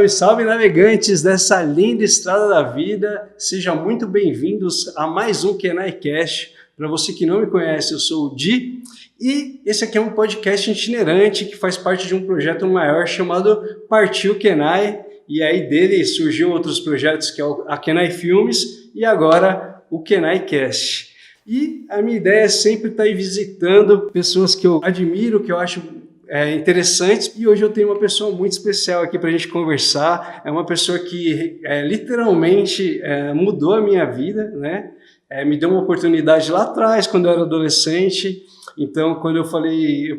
Salve, salve, navegantes dessa linda estrada da vida. Sejam muito bem-vindos a mais um Kenai Cast. Para você que não me conhece, eu sou o Di e esse aqui é um podcast itinerante que faz parte de um projeto maior chamado Partiu Kenai. E aí dele surgiu outros projetos que é a Kenai Filmes e agora o Kenai Cast. E a minha ideia é sempre estar aí visitando pessoas que eu admiro, que eu acho interessantes, e hoje eu tenho uma pessoa muito especial aqui para a gente conversar. É uma pessoa que literalmente mudou a minha vida, né? Me deu uma oportunidade lá atrás, quando eu era adolescente. Então, quando eu falei, eu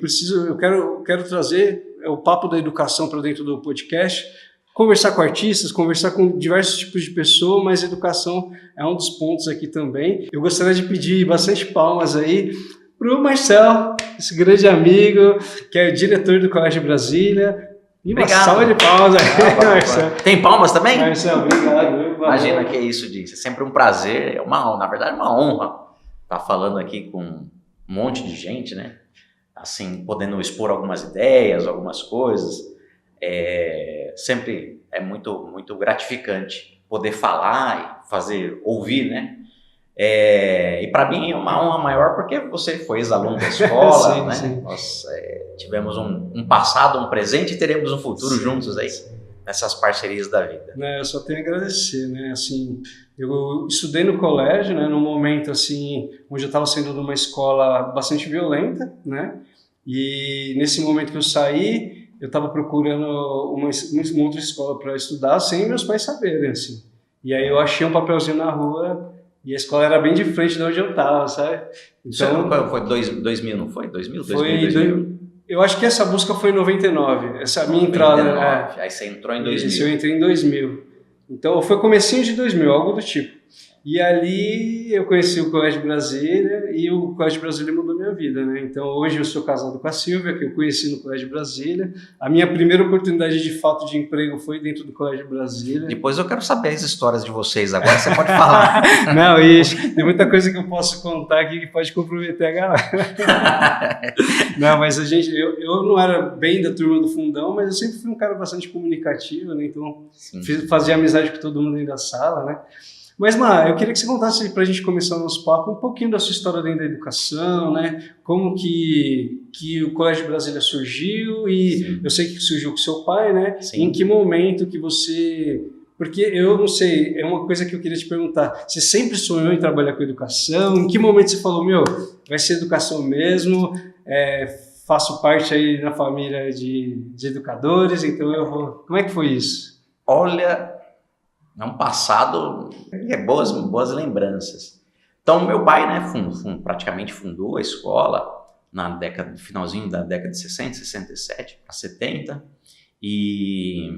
quero trazer o papo da educação para dentro do podcast, conversar com artistas, conversar com diversos tipos de pessoas, mas educação é um dos pontos aqui também. Eu gostaria de pedir bastante palmas aí para o Marcel, esse grande amigo, que é o diretor do Colégio Brasília. E uma salva de palmas aí, Marcel. Tem palmas também? Marcel, obrigado. Imagina que é isso, Di. É sempre um prazer, na verdade, uma honra estar falando aqui com um monte de gente, né? Assim, podendo expor algumas ideias, algumas coisas. Sempre é muito, muito gratificante poder falar e fazer ouvir, né? E para mim é uma honra maior porque você foi ex-aluno da escola, sim, né? Sim. Nós tivemos um passado, um presente e teremos um futuro juntos aí, nessas parcerias da vida. Eu só tenho a agradecer, né? Assim, eu estudei no colégio, né? Num momento assim, onde eu estava saindo de uma escola bastante violenta, né? E nesse momento que eu saí, eu estava procurando uma outra escola para estudar sem meus pais saberem, assim. E aí eu achei um papelzinho na rua. E a escola era bem de frente de onde eu estava, sabe? Então, foi 2000, não foi? 2000? Eu acho que essa busca foi em 99, essa minha entrada. Aí você entrou em 2000. Isso, eu entrei em 2000. Então, foi comecinho de 2000, algo do tipo. E ali eu conheci o Colégio Brasília e o Colégio Brasília mudou minha vida, né? Então, hoje eu sou casado com a Silvia, que eu conheci no Colégio Brasília. A minha primeira oportunidade de fato de emprego foi dentro do Colégio Brasília. Depois eu quero saber as histórias de vocês, agora você pode falar. Não, tem muita coisa que eu posso contar aqui que pode comprometer a galera. Não, mas eu não era bem da turma do fundão, mas eu sempre fui um cara bastante comunicativo, né? Então, fazia amizade com todo mundo dentro da sala, né? Mas, eu queria que você contasse para a gente começar o nosso papo um pouquinho da sua história dentro da educação, né? Como que o Colégio Brasília surgiu e sim. Eu sei que surgiu com seu pai, né? Sim. Em que momento que você... Porque eu não sei, é uma coisa que eu queria te perguntar. Você sempre sonhou em trabalhar com educação? Em que momento você falou, vai ser educação mesmo? Faço parte aí da família de educadores, então eu vou... Como é que foi isso? Olha... É um passado, boas lembranças. Então, meu pai, né, praticamente fundou a escola no finalzinho da década de 60, 67 para 70, e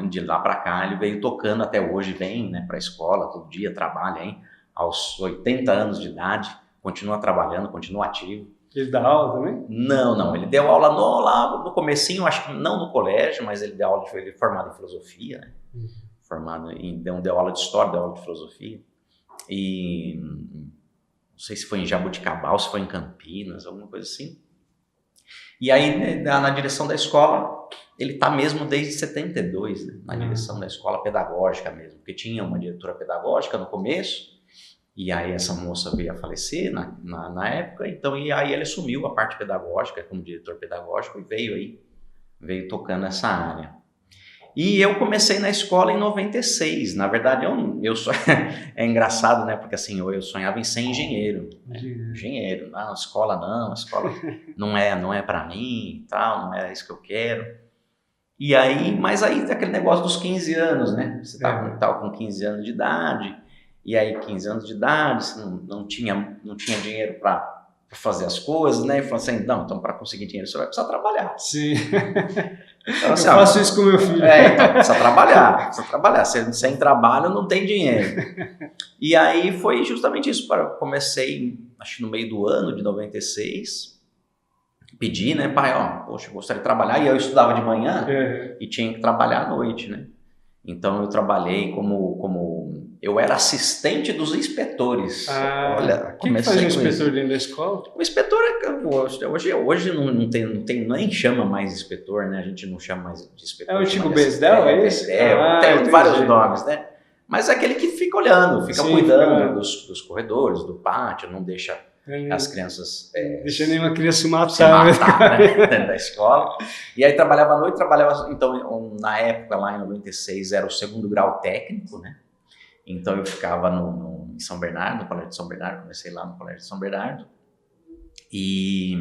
de lá para cá ele veio tocando até hoje, vem, né, para a escola todo dia, trabalha, hein, aos 80 anos de idade, continua trabalhando, continua ativo. Ele dá aula também? Não, ele deu aula lá no comecinho, acho que não no colégio, mas ele deu aula, ele é formado em filosofia, né? Deu aula de história, deu aula de filosofia, e não sei se foi em Jaboticabal, se foi em Campinas, alguma coisa assim. E aí, né, na direção da escola, ele está mesmo desde 72, né, na direção da escola pedagógica mesmo, porque tinha uma diretora pedagógica no começo, e aí essa moça veio a falecer na época, então, e aí ele assumiu a parte pedagógica como diretor pedagógico e veio tocando essa área. E eu comecei na escola em 96. Na verdade, é engraçado, né? Porque assim, eu sonhava em ser engenheiro. Né? Engenheiro. Não, escola não é para mim e tal, não é isso que eu quero. E aí, mas aí aquele negócio dos 15 anos, né? Você tava com 15 anos de idade, e aí 15 anos de idade, você não tinha dinheiro para fazer as coisas, né? E falou assim, não, então para conseguir dinheiro você vai precisar trabalhar. Sim. Então, assim, eu faço isso com meu filho. Então precisa trabalhar. Sem trabalho não tem dinheiro. E aí foi justamente isso. Comecei, acho que no meio do ano de 96, pedi, né, pai, poxa, eu gostaria de trabalhar. E eu estudava de manhã e tinha que trabalhar à noite, né? Então eu trabalhei como eu era assistente dos inspetores. Olha, o que faz um inspetor dentro da escola? O inspetor, hoje nem chama mais inspetor, né? A gente não chama mais de inspetor. É o antigo Besdel, é isso? Tem vários nomes, né? Mas é aquele que fica olhando, fica cuidando dos corredores, do pátio, não deixa as crianças... deixa nenhuma criança se matar né? Dentro da escola. E aí trabalhava à noite, então na época, lá em 96, era o 2º grau técnico, né? Então eu ficava em São Bernardo, no Colégio de São Bernardo, comecei lá no Colégio de São Bernardo. E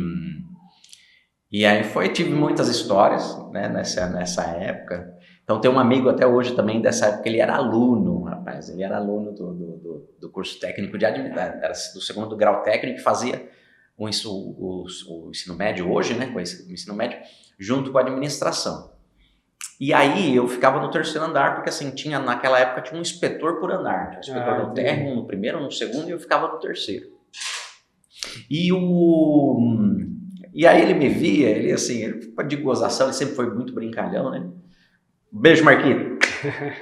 aí tive muitas histórias, né, nessa época. Então tem um amigo até hoje também dessa época, ele era aluno, rapaz, ele era aluno do curso técnico de administração, era do 2º grau técnico, que fazia o ensino médio hoje, né, o ensino médio, junto com a administração. E aí eu ficava no 3º andar, porque assim, naquela época tinha um inspetor por andar, tinha um inspetor no térreo, no 1º, no 2º, e eu ficava no 3º. E aí ele me via, ele de gozação, ele sempre foi muito brincalhão, né? Beijo, Marquito,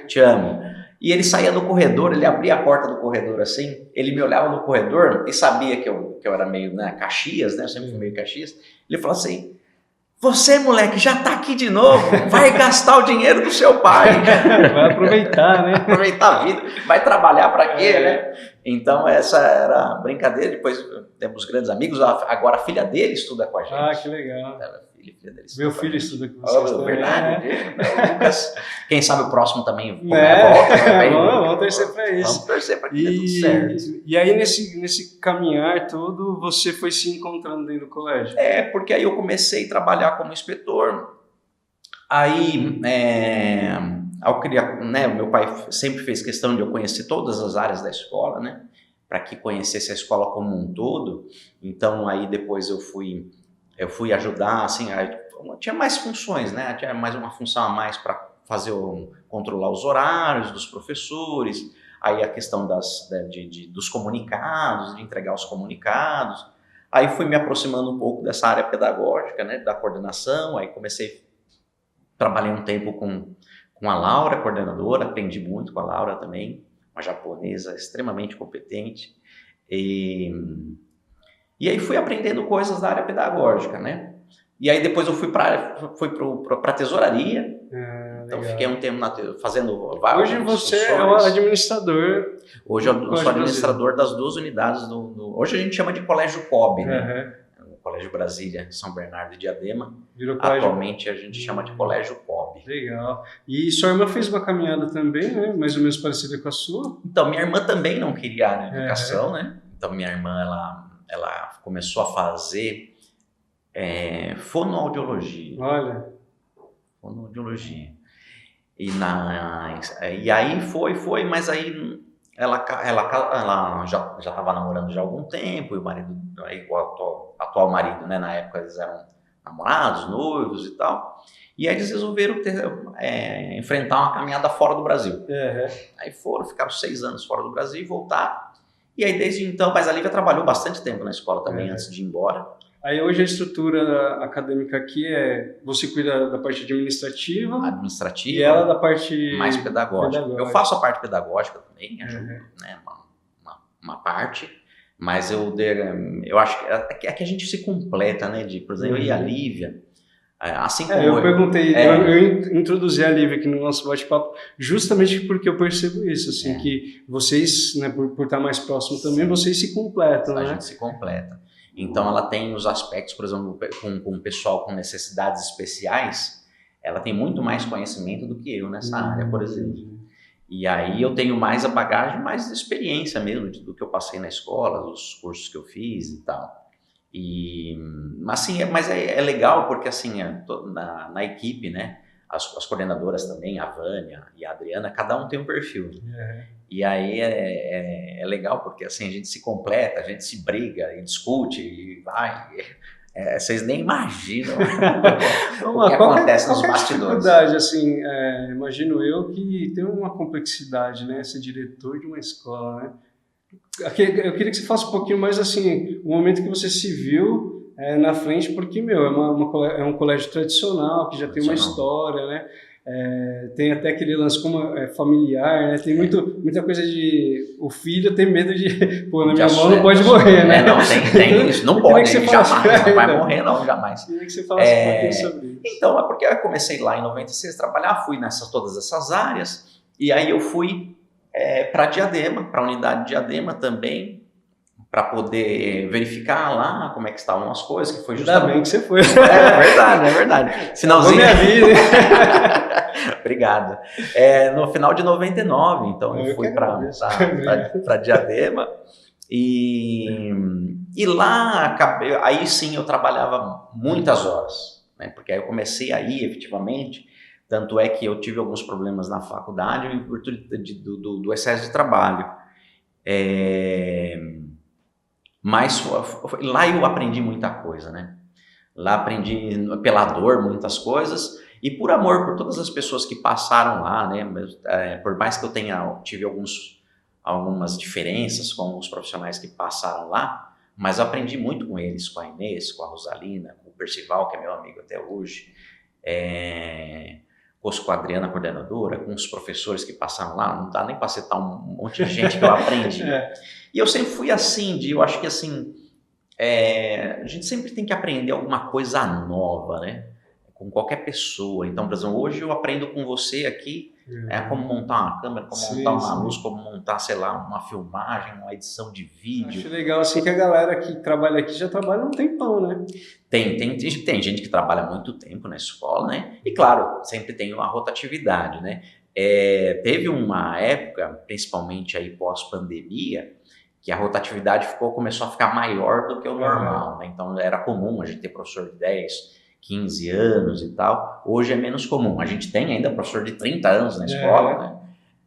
te amo. E ele saía do corredor, ele abria a porta do corredor assim, ele me olhava no corredor e sabia que eu era meio, né, Caxias, né? Eu sempre fui meio Caxias. Ele falou assim: você, moleque, já tá aqui de novo, vai gastar o dinheiro do seu pai. Vai aproveitar, né? Aproveitar a vida, vai trabalhar para quê, né? Então essa era a brincadeira. Depois temos grandes amigos, agora a filha dele estuda com a gente. Ah, que legal. Filha dele Meu filho estuda com vocês também. Verdade, Lucas. Quem sabe o próximo também volta. Vamos torcer para isso. Vamos torcer para que dê tudo certo. E aí nesse caminhar todo, você foi se encontrando dentro do colégio? Porque aí eu comecei a trabalhar como inspetor. Aí eu queria, né, o meu pai sempre fez questão de eu conhecer todas as áreas da escola, né, para que conhecesse a escola como um todo. Então aí depois eu fui ajudar, assim, tinha mais funções, né? Tinha mais uma função a mais para controlar os horários dos professores, aí a questão dos comunicados, de entregar os comunicados. Aí fui me aproximando um pouco dessa área pedagógica, né? Da coordenação, aí trabalhei um tempo com a Laura, coordenadora, aprendi muito com a Laura também, uma japonesa extremamente competente. E aí fui aprendendo coisas da área pedagógica, né? E aí depois eu fui para a tesouraria. Então fiquei um tempo fazendo vários. Hoje você é o administrador. Hoje eu sou administrador das 2 unidades hoje a gente chama de Colégio COB, né? O Colégio Brasília, São Bernardo e Diadema. Atualmente a gente chama de Colégio COB. Legal. E sua irmã fez uma caminhada também, né? Mais ou menos parecida com a sua? Então minha irmã também não queria área de educação, né? Então minha irmã ela começou a fazer fonoaudiologia. Olha. Fonoaudiologia. E aí foi, mas aí ela já estava namorando já há algum tempo, e o marido, o atual marido, né, na época eles eram namorados, noivos e tal, e aí eles resolveram enfrentar uma caminhada fora do Brasil. Aí ficaram 6 anos fora do Brasil e voltaram. E aí desde então, mas a Lívia trabalhou bastante tempo na escola também, antes de ir embora. Aí hoje a estrutura acadêmica aqui você cuida da parte administrativa e ela da parte mais pedagógica. Eu faço a parte pedagógica também, ajudo, né, uma parte, mas eu acho que a gente se completa, né, por exemplo, eu e a Lívia, assim como eu perguntei, eu introduzi a Lívia aqui no nosso bate-papo justamente porque eu percebo isso, assim, que vocês, né, por estar mais próximo também, vocês se completam, né? A gente se completa. Então ela tem os aspectos, por exemplo, com o pessoal com necessidades especiais, ela tem muito mais conhecimento do que eu nessa área, por exemplo. E aí eu tenho mais a bagagem, mais experiência mesmo do que eu passei na escola, dos cursos que eu fiz e tal. Mas é legal porque assim, na equipe, né, as coordenadoras também, a Vânia e a Adriana, cada um tem um perfil. E aí é legal porque assim, a gente se completa, a gente se briga e discute e vai. Vocês nem imaginam o que acontece nos bastidores. Dificuldade, assim, imagino eu que tem uma complexidade, né, ser diretor de uma escola, né? Eu queria que você faça um pouquinho mais assim, o momento que você se viu na frente, porque, é um colégio tradicional, que já tem uma história, né? Tem até aquele lance como é familiar, né? Tem muita coisa de... O filho tem medo de... Pô, na minha mão não pode morrer, né? Não, tem isso. Não pode, jamais. Não vai morrer, não, jamais. Queria que você falasse um pouquinho sobre isso. Então, é porque eu comecei lá em 96 a trabalhar, fui todas essas áreas, e aí eu fui para Diadema, para a unidade de Diadema também, para poder verificar lá como é que estavam as coisas, que foi justamente... Ainda bem que você foi. É verdade. Finalzinho... minha vida. Obrigado. No final de 99, então eu fui para Diadema, e lá, aí sim eu trabalhava muitas horas, né, porque aí eu comecei a ir efetivamente, tanto é que eu tive alguns problemas na faculdade em virtude do excesso de trabalho. Mas lá eu aprendi muita coisa, né? Lá aprendi pela dor muitas coisas e por amor por todas as pessoas que passaram lá, né? Por mais que eu tive algumas diferenças com os profissionais que passaram lá, mas eu aprendi muito com eles, com a Inês, com a Rosalina, com o Percival, que é meu amigo até hoje, com a Adriana, coordenadora, com os professores que passaram lá, não dá nem para citar um monte de gente que eu aprendi. E eu sempre fui assim, eu acho que assim, a gente sempre tem que aprender alguma coisa nova, né? Com qualquer pessoa. Então, por exemplo, hoje eu aprendo com você aqui como montar uma câmera, como montar uma luz, como montar, sei lá, uma filmagem, uma edição de vídeo. Acho legal assim que a galera que trabalha aqui já trabalha um tempão, né? Tem gente que trabalha muito tempo na escola, né? E claro, sempre tem uma rotatividade, né? Teve uma época, principalmente aí pós-pandemia, que a rotatividade começou a ficar maior do que o normal, né? Então era comum a gente ter professor de 10, 15 anos e tal. Hoje é menos comum. A gente tem ainda professor de 30 anos na escola,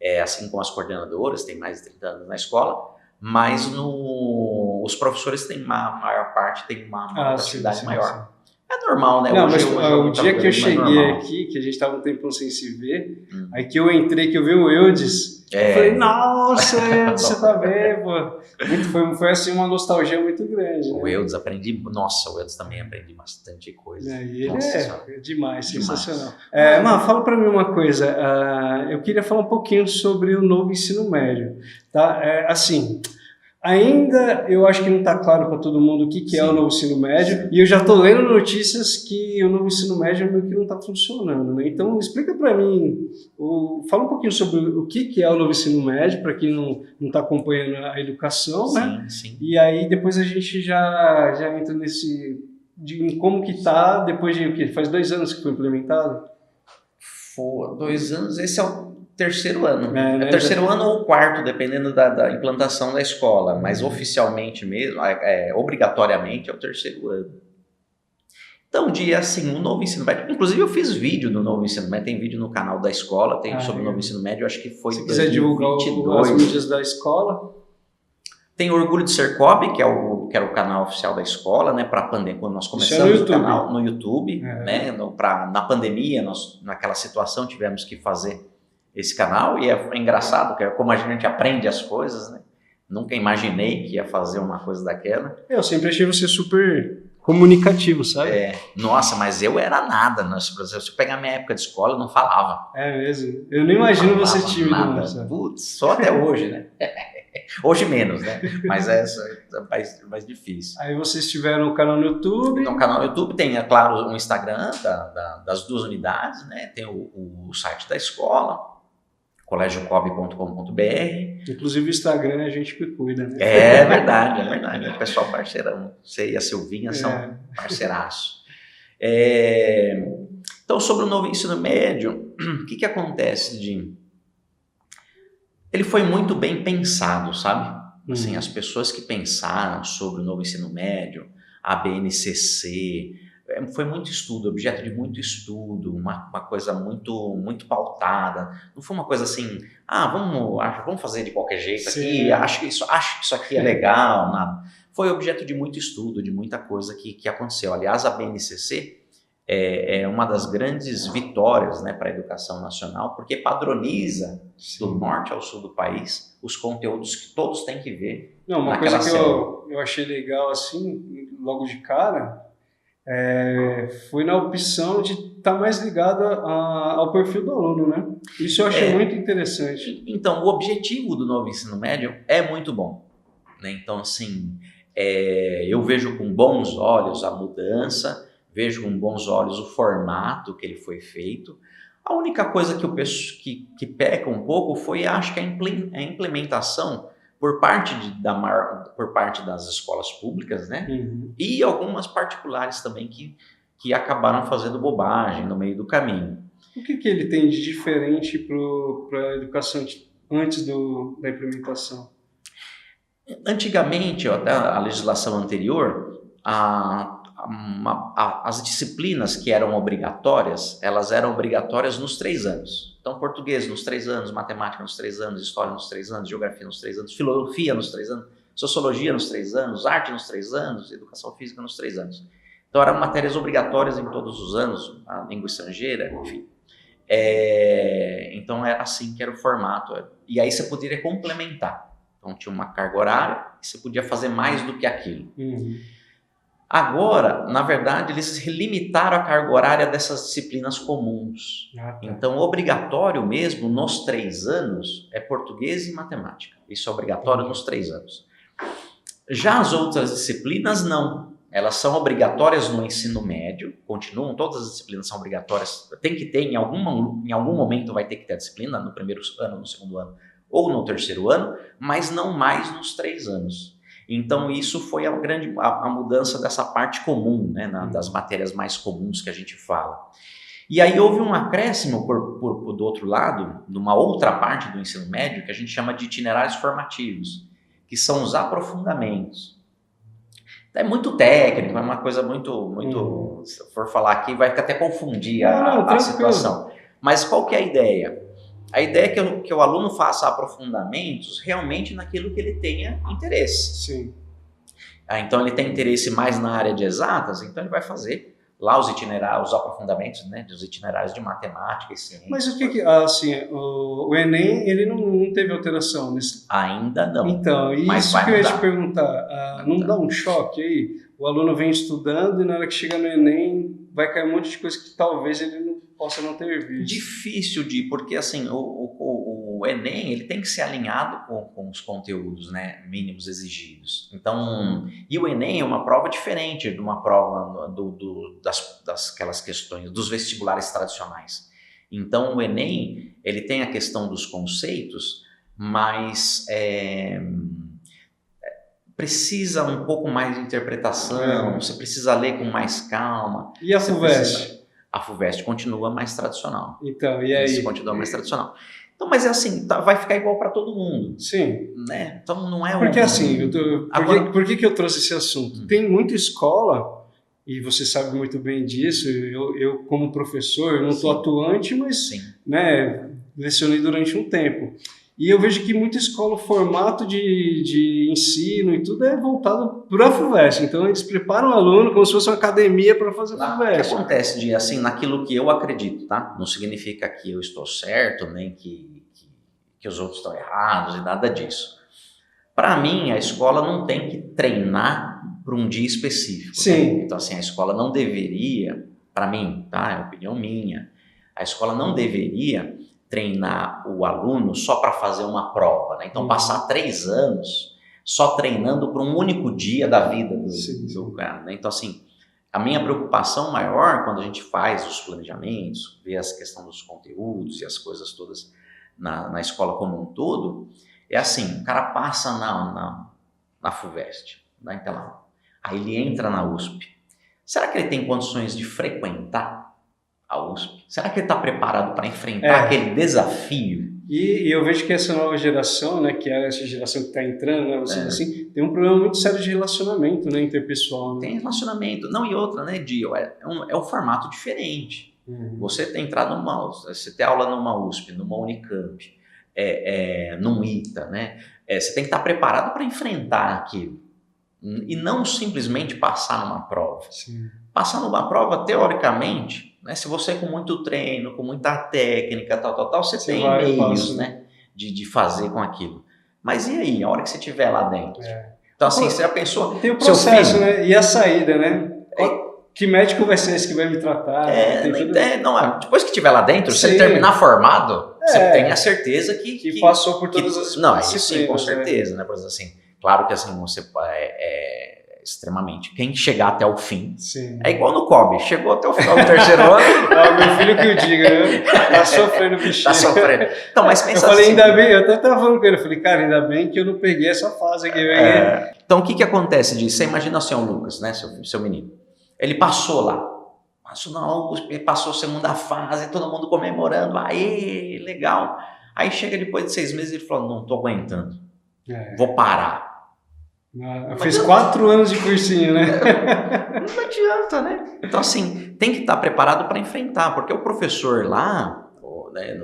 né? Assim como as coordenadoras têm mais de 30 anos na escola, mas os professores têm a maior parte tem uma rotatividade maior. Sim. É normal, né? Não, hoje, mas o dia que eu cheguei aqui, que a gente estava um tempão sem se ver, aí que eu entrei, que eu vi o Eudes, eu falei, nossa, Eudes, você tá bem, pô. Foi assim uma nostalgia muito grande. O Eudes o Eudes também aprendi bastante coisa. Ele é demais, sensacional. Mano, fala pra mim uma coisa, eu queria falar um pouquinho sobre o novo ensino médio, tá? Assim... Ainda eu acho que não está claro para todo mundo o que é o novo ensino médio, e eu já estou lendo notícias que o novo ensino médio meio que não está funcionando, né? Então explica para mim, fala um pouquinho sobre o que é o novo ensino médio, para quem não está acompanhando a educação, né? Sim. E aí depois a gente já entra em como que está, depois de o quê? Faz 2 anos que foi implementado? Foi 2 anos, esse é o terceiro ano. É terceiro ano ou quarto, dependendo da implantação da escola, mas oficialmente mesmo, obrigatoriamente é o terceiro ano. Então, o novo ensino médio, inclusive eu fiz vídeo do novo ensino médio, tem vídeo no canal da escola, tem sobre o novo ensino médio, acho que foi em 2022. Se quiser divulgar as mídias da escola. Tem Orgulho de Ser COB, que era o canal oficial da escola, né, quando nós começamos o canal no YouTube, né, na pandemia, naquela situação tivemos que fazer esse canal, e é engraçado, que é como a gente aprende as coisas, né? Nunca imaginei que ia fazer uma coisa daquela. Eu sempre achei você super comunicativo, sabe? Nossa, mas eu era nada. Se eu pegar minha época de escola, eu não falava. É mesmo? Eu não imagino você tímido. Putz, só até hoje, né? Hoje menos, né? Mas é mais difícil. Aí vocês tiveram o canal no YouTube? No canal no YouTube tem, é claro, o Instagram das 2 unidades, né? Tem o site da escola, colégiocob.com.br. Inclusive o Instagram a gente que cuida, né? É verdade. O pessoal parceirão. Você e a Silvinha são parceiraço. Então, sobre o novo ensino médio, o que acontece, Jim? Ele foi muito bem pensado, sabe? Assim, as pessoas que pensaram sobre o novo ensino médio, a BNCC, foi muito estudo, objeto de muito estudo, uma coisa muito pautada. Não foi uma coisa assim, vamos fazer de qualquer jeito aqui, acho que isso aqui é legal, nada. Foi objeto de muito estudo, de muita coisa que aconteceu. Aliás, a BNCC é uma das grandes vitórias, né, para a educação nacional, porque padroniza do norte ao sul do país os conteúdos que todos têm que ver. Não, uma coisa que eu achei legal assim, logo de cara, Foi na opção de estar mais ligado ao perfil do aluno, né? Isso eu achei muito interessante. Então, o objetivo do novo ensino médio é muito bom, né? Então, assim, eu vejo com bons olhos a mudança, vejo com bons olhos o formato que ele foi feito. A única coisa que eu penso que peca um pouco foi, acho que a implementação por parte das escolas públicas, né? Uhum. E algumas particulares também que acabaram fazendo bobagem no meio do caminho. O que ele tem de diferente para a educação antes da implementação? Antigamente, até a legislação anterior, as disciplinas que eram obrigatórias, elas eram obrigatórias nos 3 anos. Então, português nos 3 anos, matemática nos 3 anos, história nos 3 anos, geografia nos 3 anos, filosofia nos 3 anos, sociologia nos 3 anos, arte nos 3 anos, educação física nos 3 anos. Então, eram matérias obrigatórias em todos os anos, a língua estrangeira, enfim. Então, era assim que era o formato. E aí você poderia complementar. Então, tinha uma carga horária e você podia fazer mais do que aquilo. Uhum. Agora, na verdade, eles limitaram a carga horária dessas disciplinas comuns. Ah, tá. Então, obrigatório mesmo nos 3 anos é português e matemática. Isso é obrigatório nos 3 anos. Já as outras disciplinas, não. Elas são obrigatórias no ensino médio, continuam, todas as disciplinas são obrigatórias. Tem que ter, em algum momento vai ter que ter a disciplina, no primeiro ano, no segundo ano ou no terceiro ano, mas não mais nos 3 anos. Então, isso foi a mudança dessa parte comum, né, das matérias mais comuns que a gente fala. E aí houve um acréscimo do outro lado, numa outra parte do ensino médio, que a gente chama de itinerários formativos, que são os aprofundamentos. É muito técnico, é uma coisa muito se eu for falar aqui, vai até confundir a situação. Mas qual que é a ideia? A ideia é que o aluno faça aprofundamentos realmente naquilo que ele tenha interesse. Sim. Então, ele tem interesse mais na área de exatas, então ele vai fazer lá os itinerários, os aprofundamentos, né, dos itinerários de matemática e ciência. Mas o que assim, o Enem, ele não teve alteração nesse... Ainda não. Então, isso que eu ia te perguntar, não dá um choque aí? O aluno vem estudando e na hora que chega no Enem vai cair um monte de coisa que talvez ele não possa não ter visto. Difícil porque assim, o Enem ele tem que ser alinhado com os conteúdos, né, mínimos exigidos. Então, e o Enem é uma prova diferente de uma prova aquelas questões dos vestibulares tradicionais. Então, o Enem ele tem a questão dos conceitos, mas precisa um pouco mais de interpretação, você precisa ler com mais calma. E a FUVEST? A FUVEST continua mais tradicional. Então, e aí? Isso continua mais tradicional. Então, mas é assim, vai ficar igual para todo mundo. Sim. Né? Então, não é Porque assim, por que eu trouxe esse assunto? Tem muita escola, e você sabe muito bem disso, eu como professor, eu não estou atuante, mas né, lecionei durante um tempo. E eu vejo que muita escola, o formato de ensino e tudo é voltado para a FUVEST. Então, eles preparam o aluno como se fosse uma academia para fazer a FUVEST. O que acontece, assim, naquilo que eu acredito, tá? Não significa que eu estou certo, nem que os outros estão errados e nada disso. Para mim, a escola não tem que treinar para um dia específico. Sim. Né? Então, assim, a escola não deveria, para mim, tá? É uma opinião minha, a escola não deveria treinar o aluno só para fazer uma prova, né? Então, passar 3 anos só treinando para um único dia da vida do cara, né? Então, assim, a minha preocupação maior quando a gente faz os planejamentos, vê essa questão dos conteúdos e as coisas todas na escola como um todo, é assim, o cara passa na FUVEST, né? Então, aí ele entra na USP. Será que ele tem condições de frequentar a USP? Será que ele está preparado para enfrentar aquele desafio? E eu vejo que essa nova geração, né, que é essa geração que está entrando, né, assim, tem um problema muito sério de relacionamento, né, interpessoal. Né? Tem relacionamento. Não, e outra, né, Dio, é um formato diferente. Você tem você tem aula numa USP, numa Unicamp, num ITA, né? Você tem que estar preparado para enfrentar aquilo. E não simplesmente passar numa prova. Sim. Passar numa prova, teoricamente, né, se você com muito treino, com muita técnica, você tem meios, né, de fazer com aquilo. Mas e aí, a hora que você estiver lá dentro? Então, assim, você já pensou... Tem o processo, né? E a saída, né? que médico vai ser esse que vai me tratar? Depois que estiver lá dentro, se ele terminar formado, você tem a certeza que passou por todas as Não, isso sim, com certeza, né? Por exemplo, assim, claro que assim, você extremamente. Quem chegar até o fim é igual no COB, chegou até o final do terceiro ano. Meu filho que o diga, né? Tá sofrendo, bichinho. Tá sofrendo. Então, mas pensa eu falei, assim, ainda bem, eu até tava falando com ele, eu falei, cara, ainda bem que eu não peguei essa fase aqui. Então, o que acontece disso? Você imagina assim, o Lucas, né, seu menino. Ele passou lá, passou segunda fase, todo mundo comemorando, aê, legal. Aí chega depois de 6 meses e ele falou, não tô aguentando, vou parar. Fez 4 anos de cursinho, né? Não adianta, né? Então, assim, tem que estar preparado para enfrentar, porque o professor lá, né,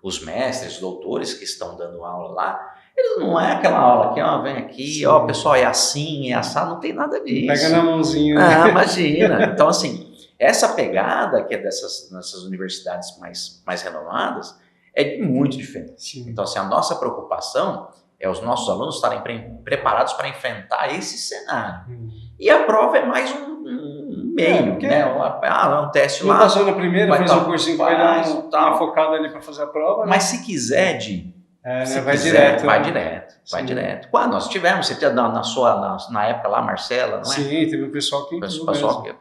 os mestres, os doutores que estão dando aula lá, eles não é aquela aula que, vem aqui, pessoal, é assim, é assado, não tem nada disso. Pega na mãozinha, né? Imagina. Então, assim, essa degada que é nessas universidades mais renomadas é muito diferente. Sim. Então, assim, a nossa preocupação é os nossos alunos estarem preparados para enfrentar esse cenário. E a prova é mais um meio, né? Um teste lá. Não passou na primeira, fez um cursinho, vai dar uma focada ali para fazer a prova. Né? Mas se quiser, vai direto. Vai direto. Quando nós tivemos, você tinha na época lá, Marcela, não é? Sim, teve um pessoal que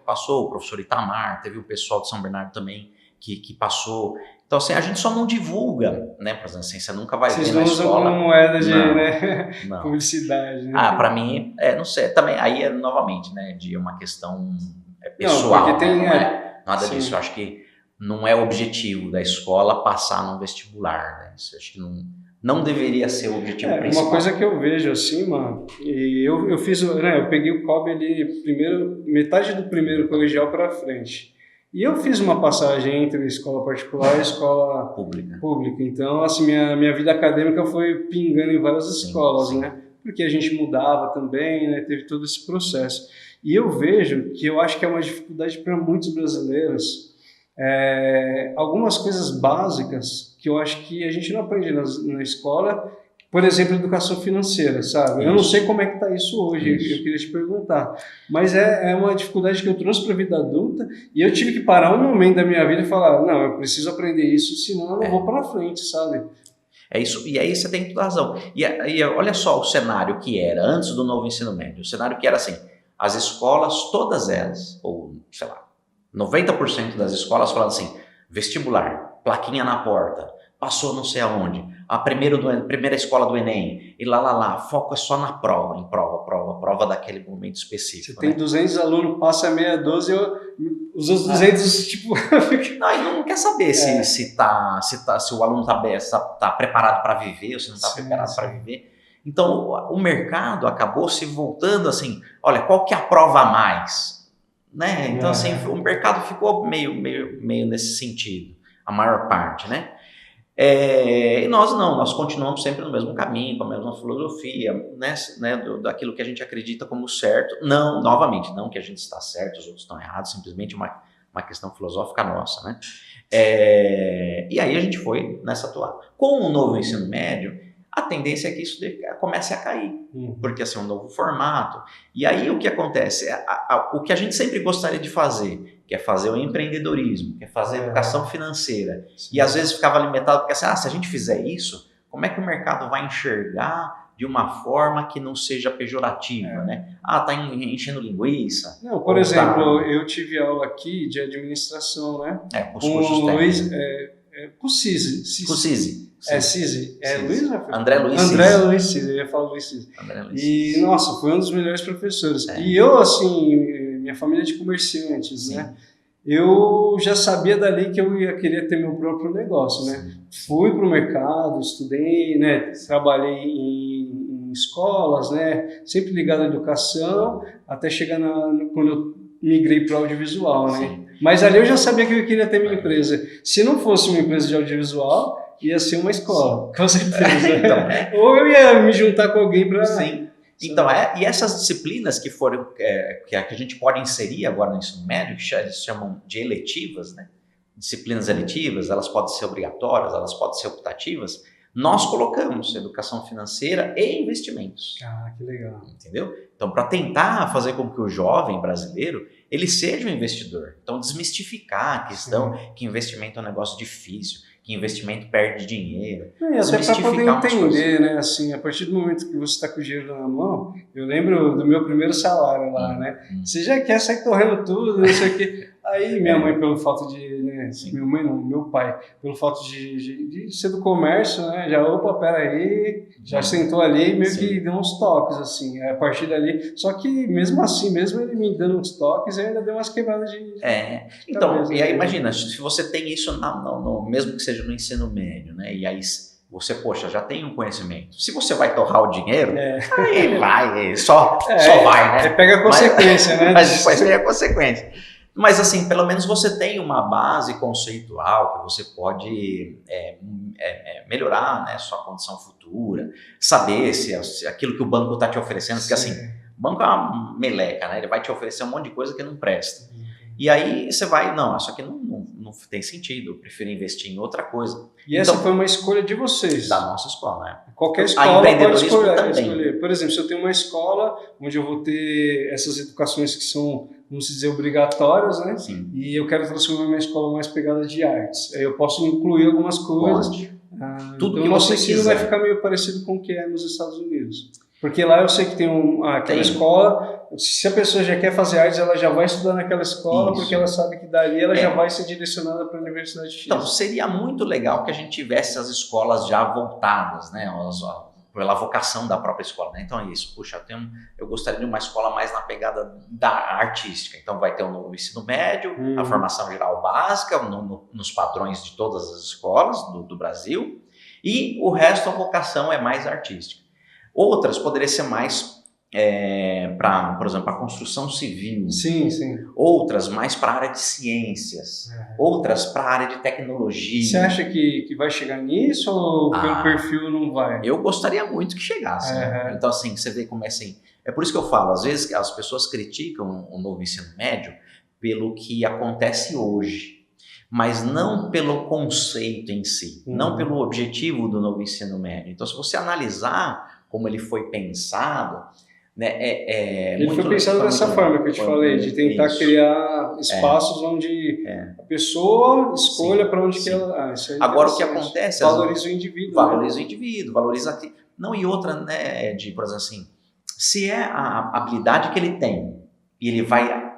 passou, o professor Itamar, teve o pessoal de São Bernardo também que passou. Então, assim, a gente só não divulga, né? Por exemplo, assim, você nunca vai ver na escola. Vocês não usam como moeda de publicidade, né? Para mim, não sei, também, aí novamente, né, de uma questão pessoal. Não, porque tem, não é nada disso, eu acho que não é o objetivo da escola passar no vestibular, né? Isso, acho que não deveria ser o objetivo principal. Uma coisa que eu vejo assim, mano, e eu fiz, né, eu peguei o COB ali, metade do primeiro colegial para frente. E eu fiz uma passagem entre escola particular e escola pública. Então, assim, minha vida acadêmica foi pingando em várias escolas, né? Porque a gente mudava também, né? Teve todo esse processo. E eu vejo que eu acho que é uma dificuldade para muitos brasileiros, algumas coisas básicas que eu acho que a gente não aprende na escola. Por exemplo, educação financeira, sabe? Isso. Eu não sei como é que está isso hoje, eu queria te perguntar. Mas é uma dificuldade que eu trouxe para a vida adulta e eu tive que parar um momento da minha vida e falar, não, eu preciso aprender isso, senão eu não vou para frente, sabe? É isso, e aí você tem toda a razão. E olha só o cenário que era antes do novo ensino médio. O cenário que era assim, as escolas, todas elas, ou sei lá, 90% das escolas falavam assim, vestibular, plaquinha na porta, passou não sei aonde, a primeira escola do Enem, e lá, foco é só na prova, prova daquele momento específico. Você tem 200 alunos, passa meia dúzia, os outros 200, tipo... Não, não quer saber se o aluno tá preparado para viver ou se não está preparado para viver. Então, o mercado acabou se voltando assim, olha, qual que é a prova a mais? Né? Então, assim, o mercado ficou meio nesse sentido, a maior parte, né? E nós continuamos sempre no mesmo caminho, com a mesma filosofia, né, daquilo que a gente acredita como certo. Novamente, não que a gente está certo, os outros estão errados, simplesmente uma questão filosófica nossa, né? E aí a gente foi nessa toada. Com o novo ensino médio, a tendência é que isso comece a cair, porque assim, um novo formato. E aí o que acontece? O que a gente sempre gostaria de fazer, que é fazer o empreendedorismo, que é fazer a educação financeira. Sim. E às vezes ficava limitado, porque assim, se a gente fizer isso, como é que o mercado vai enxergar de uma forma que não seja pejorativa, né? Tá enchendo linguiça. Não, por exemplo, eu tive aula aqui de administração, né? Com o Luiz, com o Cisi. Cisi. Luiz? André Luiz Cisi, eu ia falar Luiz Cisi. E, nossa, foi um dos melhores professores. E eu, assim, minha família é de comerciantes, né? Eu já sabia dali que eu queria ter meu próprio negócio, né? Fui para o mercado, estudei, né? Trabalhei em escolas, né? Sempre ligado à educação, até chegar quando eu migrei para o audiovisual, né? Sim. Mas ali eu já sabia que eu queria ter minha empresa. Se não fosse uma empresa de audiovisual, ia ser uma escola, com certeza. Então, ou eu ia me juntar com alguém para... Sim. Então, e essas disciplinas que foram que a gente pode inserir agora no ensino médio, que eles chamam de eletivas, né? Disciplinas eletivas, elas podem ser obrigatórias, elas podem ser optativas, Nós colocamos educação financeira e investimentos. Ah, que legal. Entendeu? Então, para tentar fazer com que o jovem brasileiro ele seja um investidor. Então, desmistificar a questão que investimento é um negócio difícil, que investimento perde dinheiro. E até para poder entender, né? Assim, a partir do momento que você está com o dinheiro na mão, eu lembro do meu primeiro salário lá, né? Você já quer sair correndo tudo, não sei o quê. Aí minha mãe, pelo fato de, né, minha mãe não, meu pai, pelo fato de ser do comércio, né, já, opa, peraí, já sentou ali e meio que deu uns toques, assim, a partir dali, só que mesmo assim, mesmo ele me dando uns toques, ainda deu umas quebradas de então, cabeça, e aí imagina, se você tem isso, mesmo que seja no ensino médio, né, e aí você, poxa, já tem um conhecimento. Se você vai torrar o dinheiro, aí vai, só vai, né? Pega a consequência, né? Mas depois tem a consequência. Mas assim, pelo menos você tem uma base conceitual que você pode melhorar, né, sua condição futura, saber se aquilo que o banco está te oferecendo, porque assim, o banco é uma meleca, né? Ele vai te oferecer um monte de coisa que não presta. E aí você vai, não, isso aqui não tem sentido, eu prefiro investir em outra coisa. E essa foi uma escolha de vocês? Da nossa escola, né? Qualquer escola pode escolher. Por exemplo, se eu tenho uma escola onde eu vou ter essas educações que são, vamos dizer, obrigatórias, né? Sim. E eu quero transformar minha escola mais pegada de artes. Aí eu posso incluir algumas coisas. Tudo então que nosso você ensino quiser. vai ficar meio parecido com o que é nos Estados Unidos. Porque lá eu sei que tem aquela escola, se a pessoa já quer fazer artes, ela já vai estudar naquela escola, porque ela sabe que dali ela já vai ser direcionada para a Universidade X. Então, seria muito legal que a gente tivesse as escolas já voltadas, né, pela vocação da própria escola, né? Então é isso, puxa, eu gostaria de uma escola mais na pegada da artística. Então vai ter no ensino médio, a formação geral básica, nos padrões de todas as escolas do Brasil, e o resto a vocação é mais artística. Outras poderiam ser mais por exemplo, a construção civil. Sim. Outras mais para a área de ciências. Outras para a área de tecnologia. Você acha que vai chegar nisso ou pelo perfil não vai? Eu gostaria muito que chegasse. Né? Então, assim, você vê como é assim. É por isso que eu falo, às vezes as pessoas criticam o novo ensino médio pelo que acontece hoje, mas não pelo conceito em si, não pelo objetivo do novo ensino médio. Então, se você analisar como ele foi pensado, né, ele foi pensado dessa forma que eu te falei, de tentar criar espaços onde a pessoa escolha para onde que ela... Agora, o que acontece... Valoriza o indivíduo. Valoriza o indivíduo, valoriza... Não, e outra, né, por exemplo assim, se é a habilidade que ele tem, e ele vai...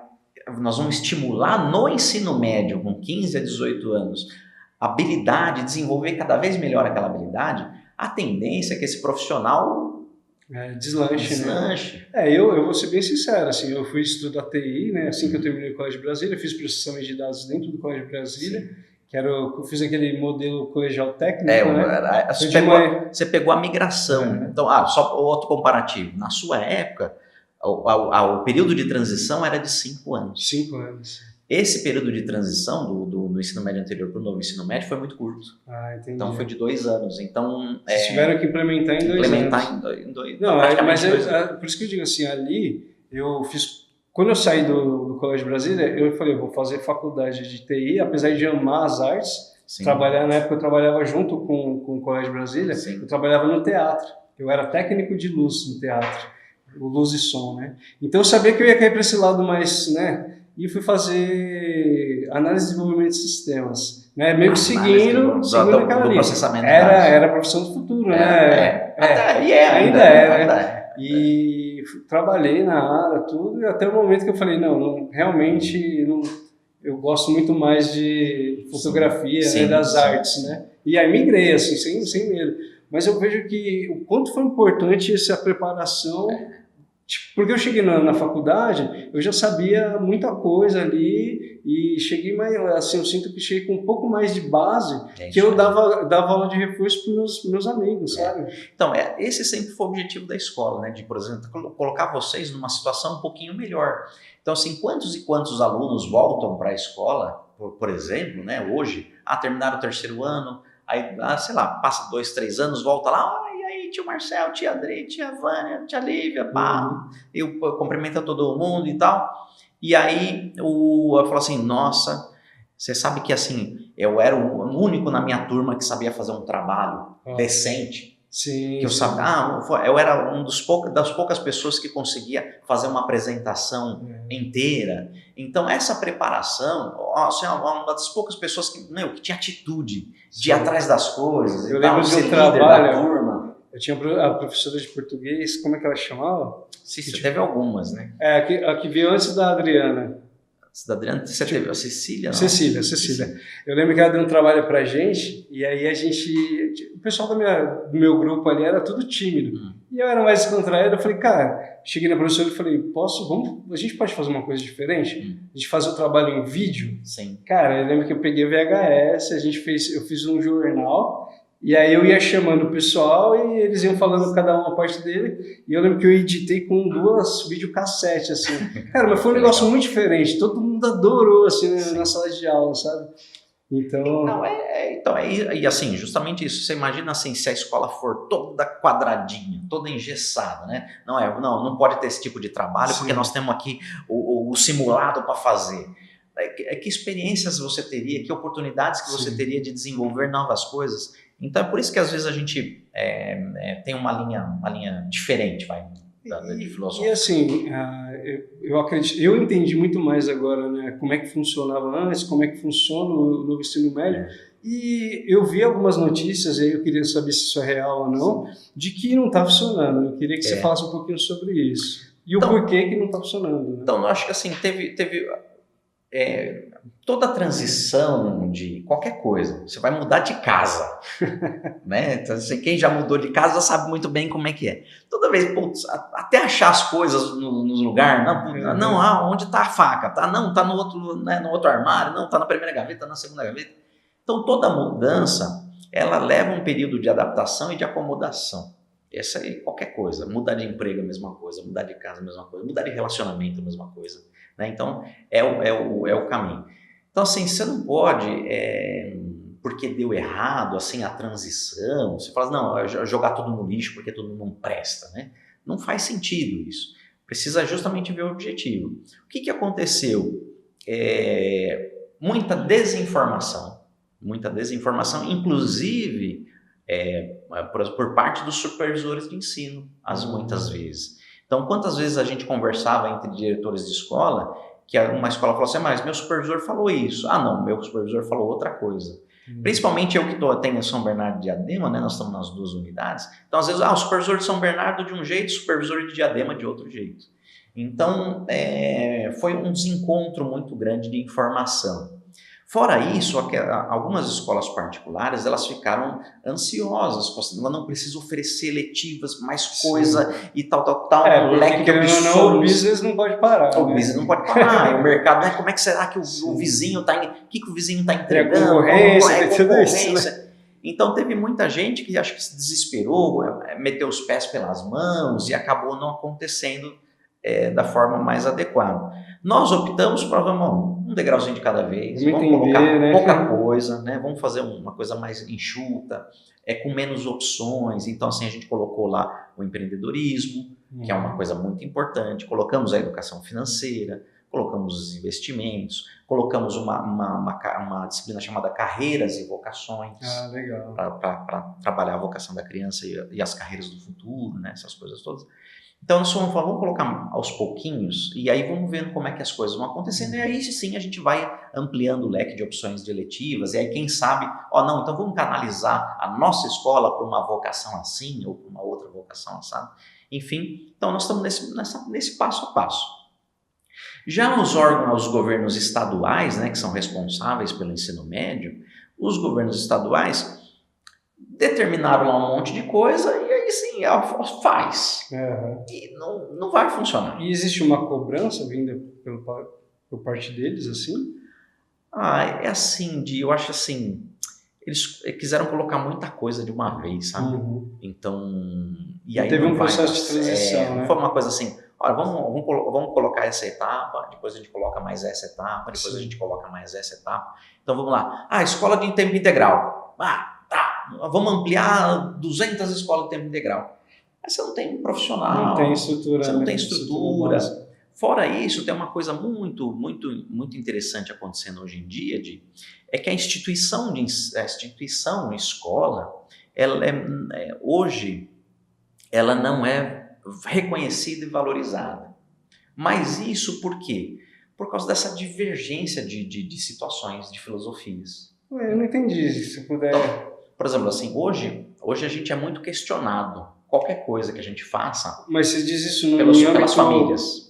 Nós vamos estimular no ensino médio, com 15 a 18 anos, a habilidade, desenvolver cada vez melhor aquela habilidade, a tendência é que esse profissional deslanche. Né? Eu vou ser bem sincero, assim, eu fui estudar TI, né, assim que eu terminei o Colégio de Brasília, fiz processamento de dados dentro do Colégio de Brasília, eu fiz aquele modelo colegial técnico, né? Você pegou a migração. Então, só outro comparativo, na sua época, o período de transição era de 5 anos. 5 anos. Esse período de transição do ensino médio anterior para o novo ensino médio foi muito curto. Entendi. Então foi de 2 anos. Então, vocês tiveram que implementar em 2 anos. Implementar em dois Não, mas por isso que eu digo assim, ali eu fiz... Quando eu saí do Colégio de Brasília, eu falei, eu vou fazer faculdade de TI, apesar de amar as artes. Na época eu trabalhava junto com o Colégio de Brasília, eu trabalhava no teatro. Eu era técnico de luz no teatro, luz e som, né? Então eu sabia que eu ia cair para esse lado mais, né? E fui fazer análise de desenvolvimento de sistemas, né? Meio que seguindo aquela linha. Processamento era a profissão do futuro, né? Ainda é. E trabalhei na área, tudo, e até o momento que eu falei, realmente eu gosto muito mais de fotografia, né, das artes, né? E aí migrei, assim, sem medo. Mas eu vejo que o quanto foi importante essa preparação... Porque eu cheguei na faculdade, eu já sabia muita coisa ali e cheguei mais, assim, eu sinto que cheguei com um pouco mais de base que eu dava aula de reforço para os meus amigos, sabe? Então, esse sempre foi o objetivo da escola, né? De, por exemplo, colocar vocês numa situação um pouquinho melhor. Então, assim, quantos e quantos alunos voltam para a escola, por exemplo, né? Hoje, terminaram o 3º ano, aí, sei lá, passa 2, 3 anos, volta lá, tio Marcelo, tia Adri, tia Vânia, tia Lívia, eu cumprimento todo mundo e tal. E aí eu falo assim, nossa, Você sabe que assim, eu era o único na minha turma que sabia fazer um trabalho decente. Sim. Que eu sabia, eu era das poucas pessoas que conseguia fazer uma apresentação inteira. Então essa preparação, assim, uma das poucas pessoas que tinha atitude de ir atrás das coisas. Eu lembro de um trabalho da turma. Eu tinha a professora de português, como é que ela chamava? Você teve algumas, né? A que veio antes da Adriana. Da Adriana, você teve a Cecília? Não? Cecília. Eu lembro que ela deu um trabalho pra gente, e aí o pessoal do meu grupo ali era tudo tímido. E eu era mais descontraído, eu falei, cara, cheguei na professora e falei, a gente pode fazer uma coisa diferente? A gente fazer o trabalho em vídeo? Sim. Cara, eu lembro que eu peguei VHS, eu fiz um jornal, e aí eu ia chamando o pessoal e eles iam falando cada um a parte dele. E eu lembro que eu editei com 2 videocassetes, assim. Cara, mas foi um negócio muito diferente. Todo mundo adorou, assim, na sala de aula, sabe? Então... Não, e assim, justamente isso. Você imagina assim, se a escola for toda quadradinha, toda engessada, né? Não pode ter esse tipo de trabalho, porque nós temos aqui o simulado para fazer. Que experiências você teria, que oportunidades que você teria de desenvolver novas coisas. Então é por isso que às vezes a gente tem uma linha diferente, de filosofia. E assim, eu entendi muito mais agora, né, como é que funcionava antes, como é que funciona o novo ensino médio. E eu vi algumas notícias, aí eu queria saber se isso é real ou não, de que não está funcionando. Eu queria que você falasse um pouquinho sobre isso. E o porquê que não está funcionando. Né? Então, eu acho que assim, teve toda a transição de qualquer coisa, você vai mudar de casa, né? Então, assim, quem já mudou de casa sabe muito bem como é que é. Toda vez, até achar as coisas no lugar, onde está a faca? Tá no outro, né, no outro armário, não, está na primeira gaveta, na segunda gaveta. Então, toda mudança, ela leva um período de adaptação e de acomodação. Essa aí, qualquer coisa. Mudar de emprego é a mesma coisa, mudar de casa é a mesma coisa, mudar de relacionamento é a mesma coisa. Né? Então, é o caminho. Então, assim, você não pode, porque deu errado, assim, a transição, você fala, não, jogar tudo no lixo porque tudo não presta, né? Não faz sentido isso. Precisa justamente ver o objetivo. O que aconteceu? Muita desinformação, inclusive por parte dos supervisores de ensino, muitas vezes. Então, quantas vezes a gente conversava entre diretores de escola, que uma escola falou assim, mas meu supervisor falou isso. Ah, não, meu supervisor falou outra coisa. Principalmente eu que tenho em São Bernardo de Diadema, né, nós estamos nas 2 unidades. Então, às vezes, o supervisor de São Bernardo de um jeito, o supervisor de Diadema de outro jeito. Então, foi um desencontro muito grande de informação. Fora isso, algumas escolas particulares, elas ficaram ansiosas, eu não preciso oferecer letivas, mais coisa e tal, um leque de opções. O business não pode parar. O business não pode parar, o mercado, né? Como é que será que o vizinho está... O que o vizinho está entregando? Concorrência. Né? Então, teve muita gente que acho que se desesperou, meteu os pés pelas mãos e acabou não acontecendo da forma mais adequada. Nós optamos para um degrauzinho de cada vez, vamos colocar pouca coisa, né? Vamos fazer uma coisa mais enxuta, com menos opções. Então, assim, a gente colocou lá o empreendedorismo, que é uma coisa muito importante, colocamos a educação financeira, colocamos os investimentos, colocamos uma disciplina chamada carreiras e vocações, para trabalhar a vocação da criança e as carreiras do futuro, né? Essas coisas todas. Então, nós vamos colocar aos pouquinhos e aí vamos vendo como é que as coisas vão acontecendo e aí sim a gente vai ampliando o leque de opções de eletivas e aí quem sabe, então vamos canalizar a nossa escola para uma vocação assim ou para uma outra vocação assim. Enfim, então nós estamos nesse passo a passo. Já os governos estaduais, né, que são responsáveis pelo ensino médio, os governos estaduais determinaram lá um monte de coisa e aí sim, faz. E não vai funcionar. E existe uma cobrança vinda por parte deles, assim? É assim, eu acho assim, eles quiseram colocar muita coisa de uma vez, sabe? Então... E aí teve um processo de transição, né? Foi uma coisa assim, olha, vamos colocar essa etapa, depois a gente coloca mais essa etapa, depois a gente coloca mais essa etapa. Então vamos lá. Escola de tempo integral. Vamos ampliar 200 escolas de tempo integral. Mas você não tem profissional. Não tem estrutura. Você não tem estrutura. Fora isso, tem uma coisa muito interessante acontecendo hoje em dia, é que a instituição, a escola, hoje, ela não é reconhecida e valorizada. Mas isso por quê? Por causa dessa divergência de situações, de filosofias. Eu não entendi, se puder... Então, por exemplo, assim, hoje a gente é muito questionado. Qualquer coisa que a gente faça... Mas você diz isso no pelas famílias.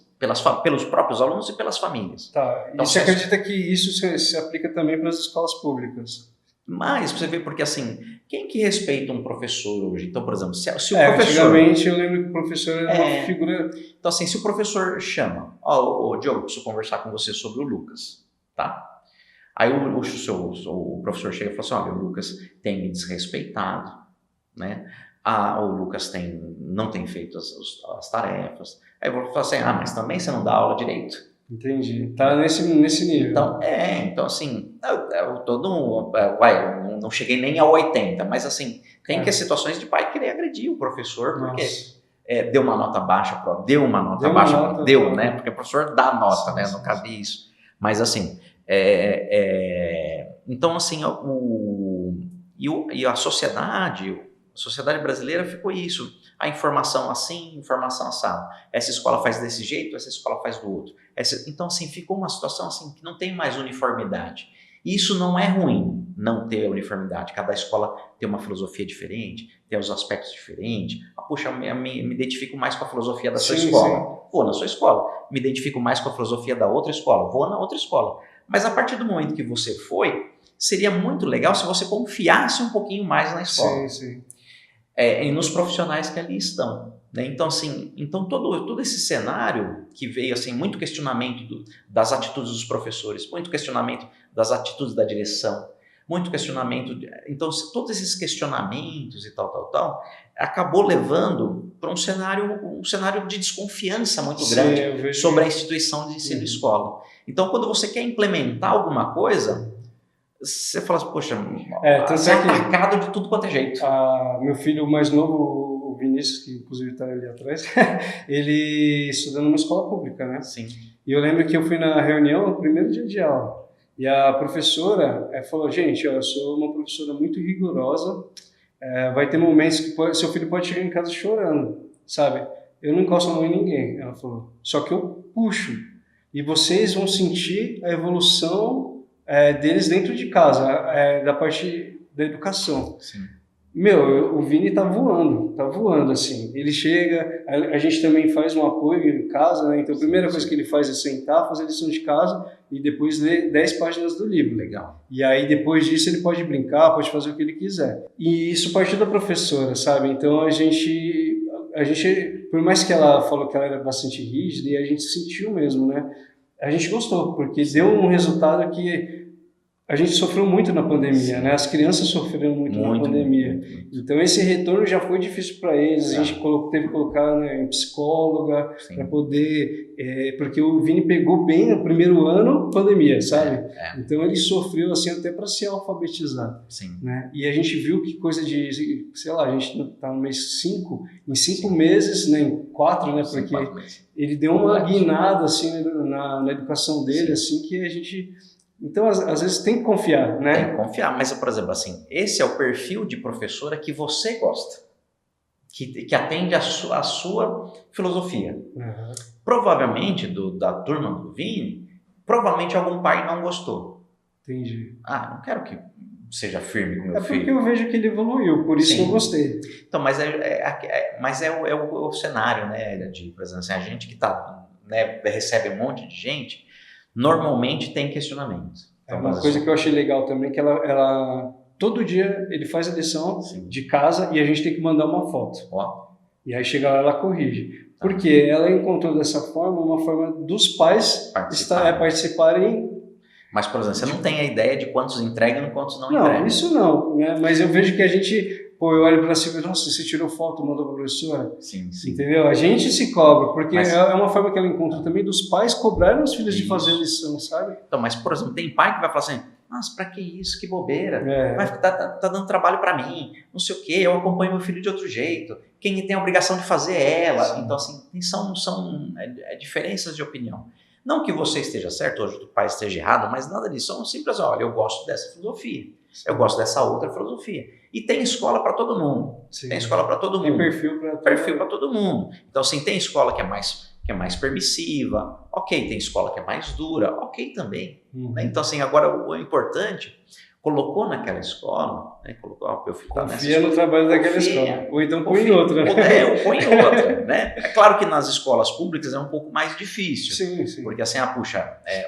Pelos próprios alunos e pelas famílias. Tá. Então, e você acredita que isso se aplica também para as escolas públicas? Mas você vê, porque assim, quem que respeita um professor hoje? Então, por exemplo, se o professor... Antigamente eu lembro que o professor era uma figura... Então, assim, se o professor chama, Diogo, preciso conversar com você sobre o Lucas, tá? Aí o professor chega e fala assim, olha, o Lucas tem me desrespeitado, né? O Lucas não tem feito as tarefas. Aí eu vou falar assim, mas também você não dá aula direito. Entendi. Tá nesse nível. Então assim, eu não cheguei nem a 80, mas assim, tem que situações de pai querer agredir o professor, porque deu uma nota baixa, né? Porque o professor dá nota, né? Nunca vi isso. Mas assim, então assim, a sociedade brasileira ficou isso. A informação assim, informação assado. Essa escola faz desse jeito, essa escola faz do outro. Então, assim, ficou uma situação assim, que não tem mais uniformidade. Isso não é ruim, não ter uniformidade. Cada escola tem uma filosofia diferente, tem os aspectos diferentes. Puxa, me identifico mais com a filosofia da sua escola. Sim. Vou na sua escola. Me identifico mais com a filosofia da outra escola. Vou na outra escola. Mas a partir do momento que você foi, seria muito legal se você confiasse um pouquinho mais na escola. Sim. E nos profissionais que ali estão. Né? Então, assim, todo esse cenário que veio, assim, muito questionamento das atitudes dos professores, muito questionamento das atitudes da direção, muito questionamento... Então, todos esses questionamentos e tal, acabou levando para um cenário de desconfiança muito grande sobre a instituição de ensino escola. Então, quando você quer implementar alguma coisa... Você fala assim, poxa, você é atacado de tudo quanto é jeito. Meu filho mais novo, o Vinícius, que inclusive está ali atrás, ele estuda numa escola pública, né? Sim. E eu lembro que eu fui na reunião no primeiro dia de aula. E a professora falou, gente, eu sou uma professora muito rigorosa, vai ter momentos que seu filho pode chegar em casa chorando, sabe? Eu não encosto a mão em ninguém, ela falou. Só que eu puxo. E vocês vão sentir a evolução deles dentro de casa, da parte da educação. Sim. O Vini tá voando, assim. Ele chega, a gente também faz um apoio em casa, né? Então a primeira coisa que ele faz é sentar, fazer lição de casa e depois ler 10 páginas do livro. Legal. E aí depois disso ele pode brincar, pode fazer o que ele quiser. E isso partiu da professora, sabe? Então a gente, por mais que ela falou que ela era bastante rígida, e a gente sentiu mesmo, né? A gente gostou, porque deu um resultado que a gente sofreu muito na pandemia, né? As crianças sofreram muito na pandemia. Muito. Então esse retorno já foi difícil para eles. A gente teve que colocar, né, em psicóloga para poder, porque o Vini pegou bem no primeiro ano pandemia, sabe? Então ele sofreu assim até para se alfabetizar. Sim. Né? E a gente viu que coisa de, sei lá, a gente está no mês 5, em 5 meses, né, em 4, né? Porque ele deu uma guinada assim na educação dele, assim, que a gente... Então, às vezes, tem que confiar, né? Tem que confiar, mas, por exemplo, assim, esse é o perfil de professora que você gosta, que atende a sua filosofia. Uhum. Provavelmente, da turma do Vini, provavelmente algum pai não gostou. Entendi. Não quero que seja firme com meu filho. É porque eu vejo que ele evoluiu, por isso que eu gostei. Então, mas é o cenário, né, por exemplo, assim, a gente que recebe um monte de gente, normalmente tem questionamentos. Então, uma coisa que eu achei legal também, que ela todo dia ele faz a lição de casa e a gente tem que mandar uma foto. E aí chega lá, ela corrige. Porque ela encontrou dessa forma, uma forma dos pais participarem. Mas, por exemplo, você não tem a ideia de quantos entregam e quantos não entregam. Não, isso não, né? Mas eu vejo que a gente... eu olho para cima e nossa, você tirou foto, mandou para a professora? Sim. Entendeu? A gente se cobra, porque é uma forma que ela encontrou também dos pais cobrarem os filhos de fazer a lição, sabe? Então, mas, por exemplo, tem pai que vai falar assim, Nossa, pra que isso? Que bobeira. Tá dando trabalho pra mim. Não sei o quê. Eu acompanho meu filho de outro jeito. Quem tem a obrigação de fazer é ela. Sim. Então, assim, são diferenças de opinião. Não que você esteja certo, hoje o pai esteja errado, mas nada disso. São simples, olha, eu gosto dessa filosofia. Sim. Eu gosto dessa outra filosofia. E tem escola para todo mundo. Sim. Tem escola para todo mundo. Tem perfil para todo mundo. Então, assim, tem escola que é mais permissiva, ok, tem escola que é mais dura, ok também. Né? Então, assim, agora o importante, colocou naquela escola, né? Colocou, eu fico confia no trabalho daquela escola, ou então põe em outra. Ou põe em outra, né? É claro que nas escolas públicas é um pouco mais difícil, sim. Porque assim,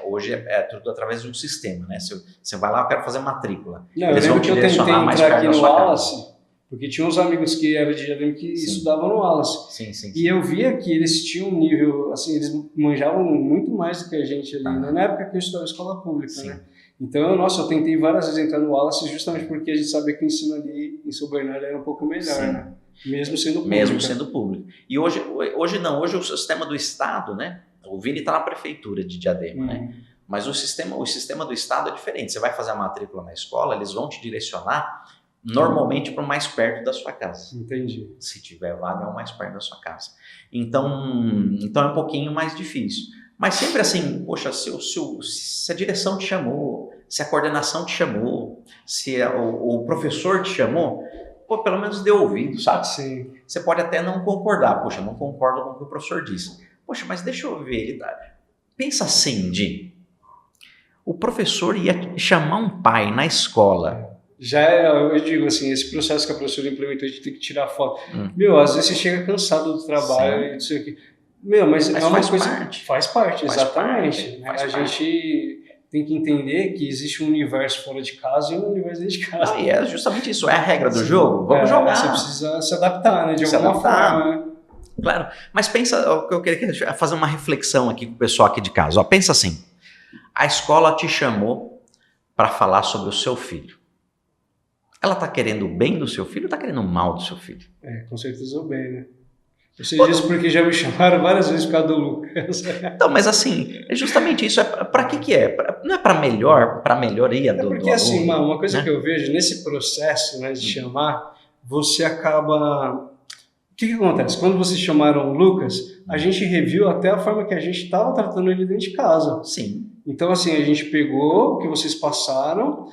hoje é tudo através de um sistema, né? Você vai lá, eu quero fazer matrícula. Não, eles vão te direcionar mais perto da sua casa. Porque tinha uns amigos que eram de Diadema que estudavam no Wallace. Sim. E eu via que eles tinham um nível, assim, eles manjavam muito mais do que a gente ali, né? Na época que eu estudava escola pública, né? Então, eu tentei várias vezes entrar no Wallace justamente porque a gente sabia que o ensino ali em São Bernardo era um pouco melhor, né? Mesmo sendo público. E hoje não, hoje o sistema do Estado, né? O Vini está na prefeitura de Diadema, né? Mas o sistema do Estado é diferente. Você vai fazer a matrícula na escola, eles vão te direcionar normalmente para o mais perto da sua casa. Entendi. Se tiver vaga, é o mais perto da sua casa. Então é um pouquinho mais difícil. Mas sempre assim, poxa, se a direção te chamou, se a coordenação te chamou, se o professor te chamou, pô, pelo menos dê ouvido, sabe? Sim. Você pode até não concordar, poxa, não concordo com o que o professor disse. Poxa, mas deixa eu ver, pensa assim, o professor ia chamar um pai na escola. Eu digo assim, esse processo que a professora implementou, a gente tem que tirar foto. Às vezes você chega cansado do trabalho e não sei o quê. Mas é uma coisa... Faz parte, exatamente. Faz parte. A gente tem que entender que existe um universo fora de casa e um universo dentro de casa. E é justamente isso, é a regra do jogo. Vamos jogar. Você precisa se adaptar, né? De alguma forma, né? Claro, mas pensa, o que eu queria fazer uma reflexão aqui com o pessoal aqui de casa. Pensa assim, a escola te chamou para falar sobre o seu filho. Ela está querendo o bem do seu filho ou está querendo o mal do seu filho? Com certeza o bem, né? Eu sei disso porque já me chamaram várias vezes por causa do Lucas. Então, mas assim, é justamente isso. Para que é? Não é para melhoria do aluno? Porque assim, uma coisa que eu vejo nesse processo, né, de chamar, você acaba... O que acontece? Quando vocês chamaram o Lucas, a gente reviu até a forma que a gente estava tratando ele dentro de casa. Sim. Então, assim, a gente pegou o que vocês passaram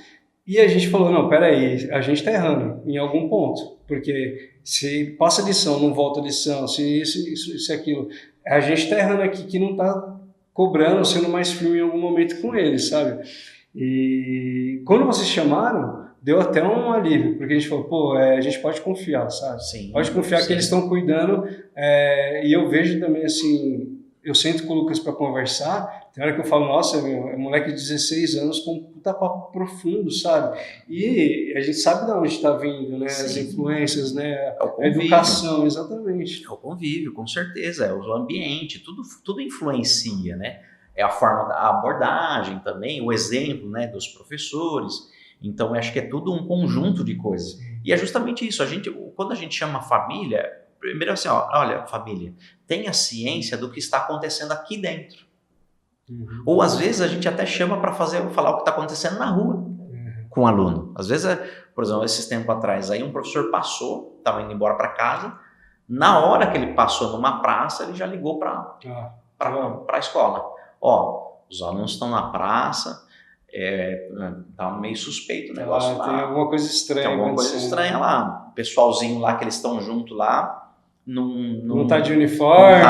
e a gente falou, não, peraí, a gente está errando em algum ponto. Porque se passa lição, não volta lição, se isso e aquilo, a gente está errando aqui que não está cobrando, sendo mais firme em algum momento com ele, sabe? E quando vocês chamaram, deu até um alívio, porque a gente falou, a gente pode confiar, sabe? Sim, pode confiar que eles estão cuidando, e eu vejo também, assim, eu sento com o Lucas para conversar, tem hora que eu falo, nossa, é moleque de 16 anos com um puta papo profundo, sabe? E a gente sabe de onde está vindo, né? Sim. As influências, né? A educação, exatamente. É o convívio, com certeza, é o ambiente, tudo influencia, né? É a forma da abordagem também, o exemplo, né, dos professores. Então, eu acho que é tudo um conjunto de coisas. E é justamente isso, quando a gente chama família, primeiro assim, olha, família, tenha ciência do que está acontecendo aqui dentro. Ou às vezes a gente até chama para falar o que está acontecendo na rua com o aluno. Às vezes, por exemplo, esses tempos atrás, aí um professor passou, estava indo embora para casa, na hora que ele passou numa praça, ele já ligou para a escola. Os alunos estão na praça, tá meio suspeito o negócio lá. Tem alguma coisa estranha. Tem alguma coisa estranha lá. O pessoalzinho lá que eles estão junto lá, não tá de uniforme.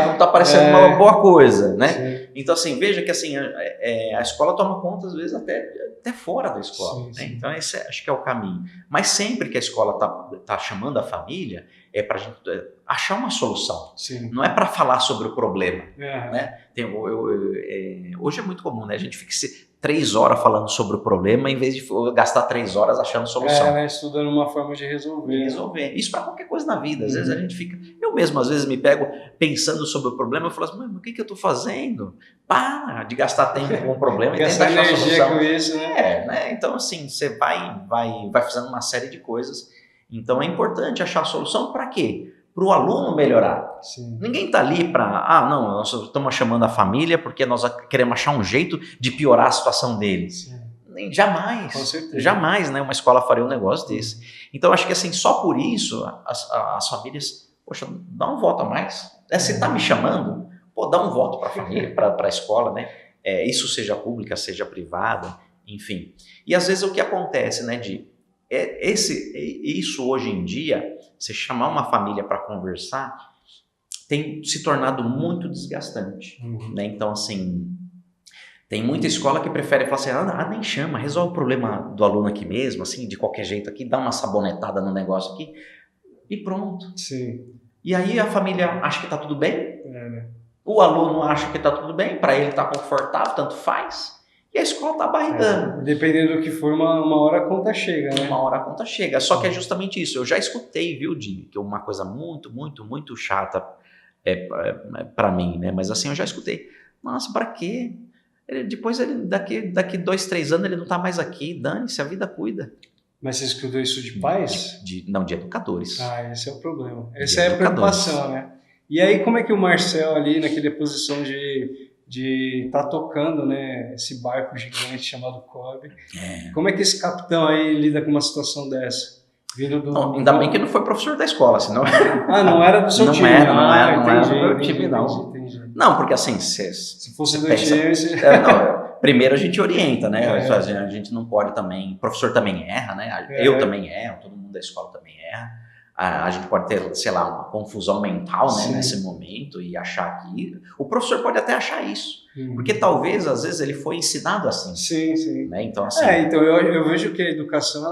Não tá parecendo uma boa coisa, né? Sim. Então, assim, veja que assim, a escola toma conta, às vezes, até fora da escola. Sim, sim. Né? Então, esse acho que é o caminho. Mas sempre que a escola tá chamando a família, é para a gente achar uma solução. Sim. Não é para falar sobre o problema. Né? Hoje é muito comum, né? A gente fica 3 horas falando sobre o problema em vez de gastar 3 horas achando solução. Estudando uma forma de resolver. Isso para qualquer coisa na vida. Às vezes a gente fica... Eu mesmo, às vezes, me pego pensando sobre o problema e falo assim, mas o que eu estou fazendo? Para de gastar tempo com o problema e tentar achar a solução. Com isso, né? Né? Então, assim, você vai fazendo uma série de coisas. Então, é importante achar a solução para quê? Para o aluno melhorar. Sim. Ninguém está ali para, nós estamos chamando a família porque nós queremos achar um jeito de piorar a situação dele. Sim. Jamais, Com certeza. jamais, né, uma escola faria um negócio desse. Então, acho que assim, só por isso, as famílias, poxa, dá um voto a mais. Se está me chamando, pô, dá um voto para a família, para a escola, né? Isso seja pública, seja privada, enfim. E às vezes o que acontece, né, isso hoje em dia, você chamar uma família para conversar, tem se tornado muito desgastante, né? Então, assim, tem muita escola que prefere falar assim, nem chama, resolve o problema do aluno aqui mesmo, assim, de qualquer jeito aqui, dá uma sabonetada no negócio aqui e pronto. Sim. E aí a família acha que tá tudo bem, o aluno acha que tá tudo bem, para ele tá confortável, tanto faz, e a escola tá barrigando. Dependendo do que for, uma hora a conta chega, né? Uma hora a conta chega, só que é justamente isso. Eu já escutei, viu, Di, que é uma coisa muito, muito, muito chata para mim, né? Mas assim, eu já escutei. Nossa, para quê? Depois, daqui 2, 3 anos, ele não tá mais aqui. Dane-se, a vida cuida. Mas você escutou isso de pais? Não, de educadores. Esse é o problema. Essa é a preocupação, né? E aí, como é que o Marcel ali, naquela posição de tá tocando, né, esse barco gigante chamado COB, como é que esse capitão aí lida com uma situação dessa? Não, ainda bem que não foi professor da escola, senão... não era do seu time. Não era do meu time, não. Entendi. Não, porque assim, se fosse do time... Primeiro a gente orienta, né? A gente não pode também... O professor também erra, né? Eu também erro, todo mundo da escola também erra. A gente pode ter, sei lá, uma confusão mental, né, nesse momento e achar que... O professor pode até achar isso. Porque talvez, às vezes, ele foi ensinado assim. Sim. Né? Então, assim... então eu vejo que a educação,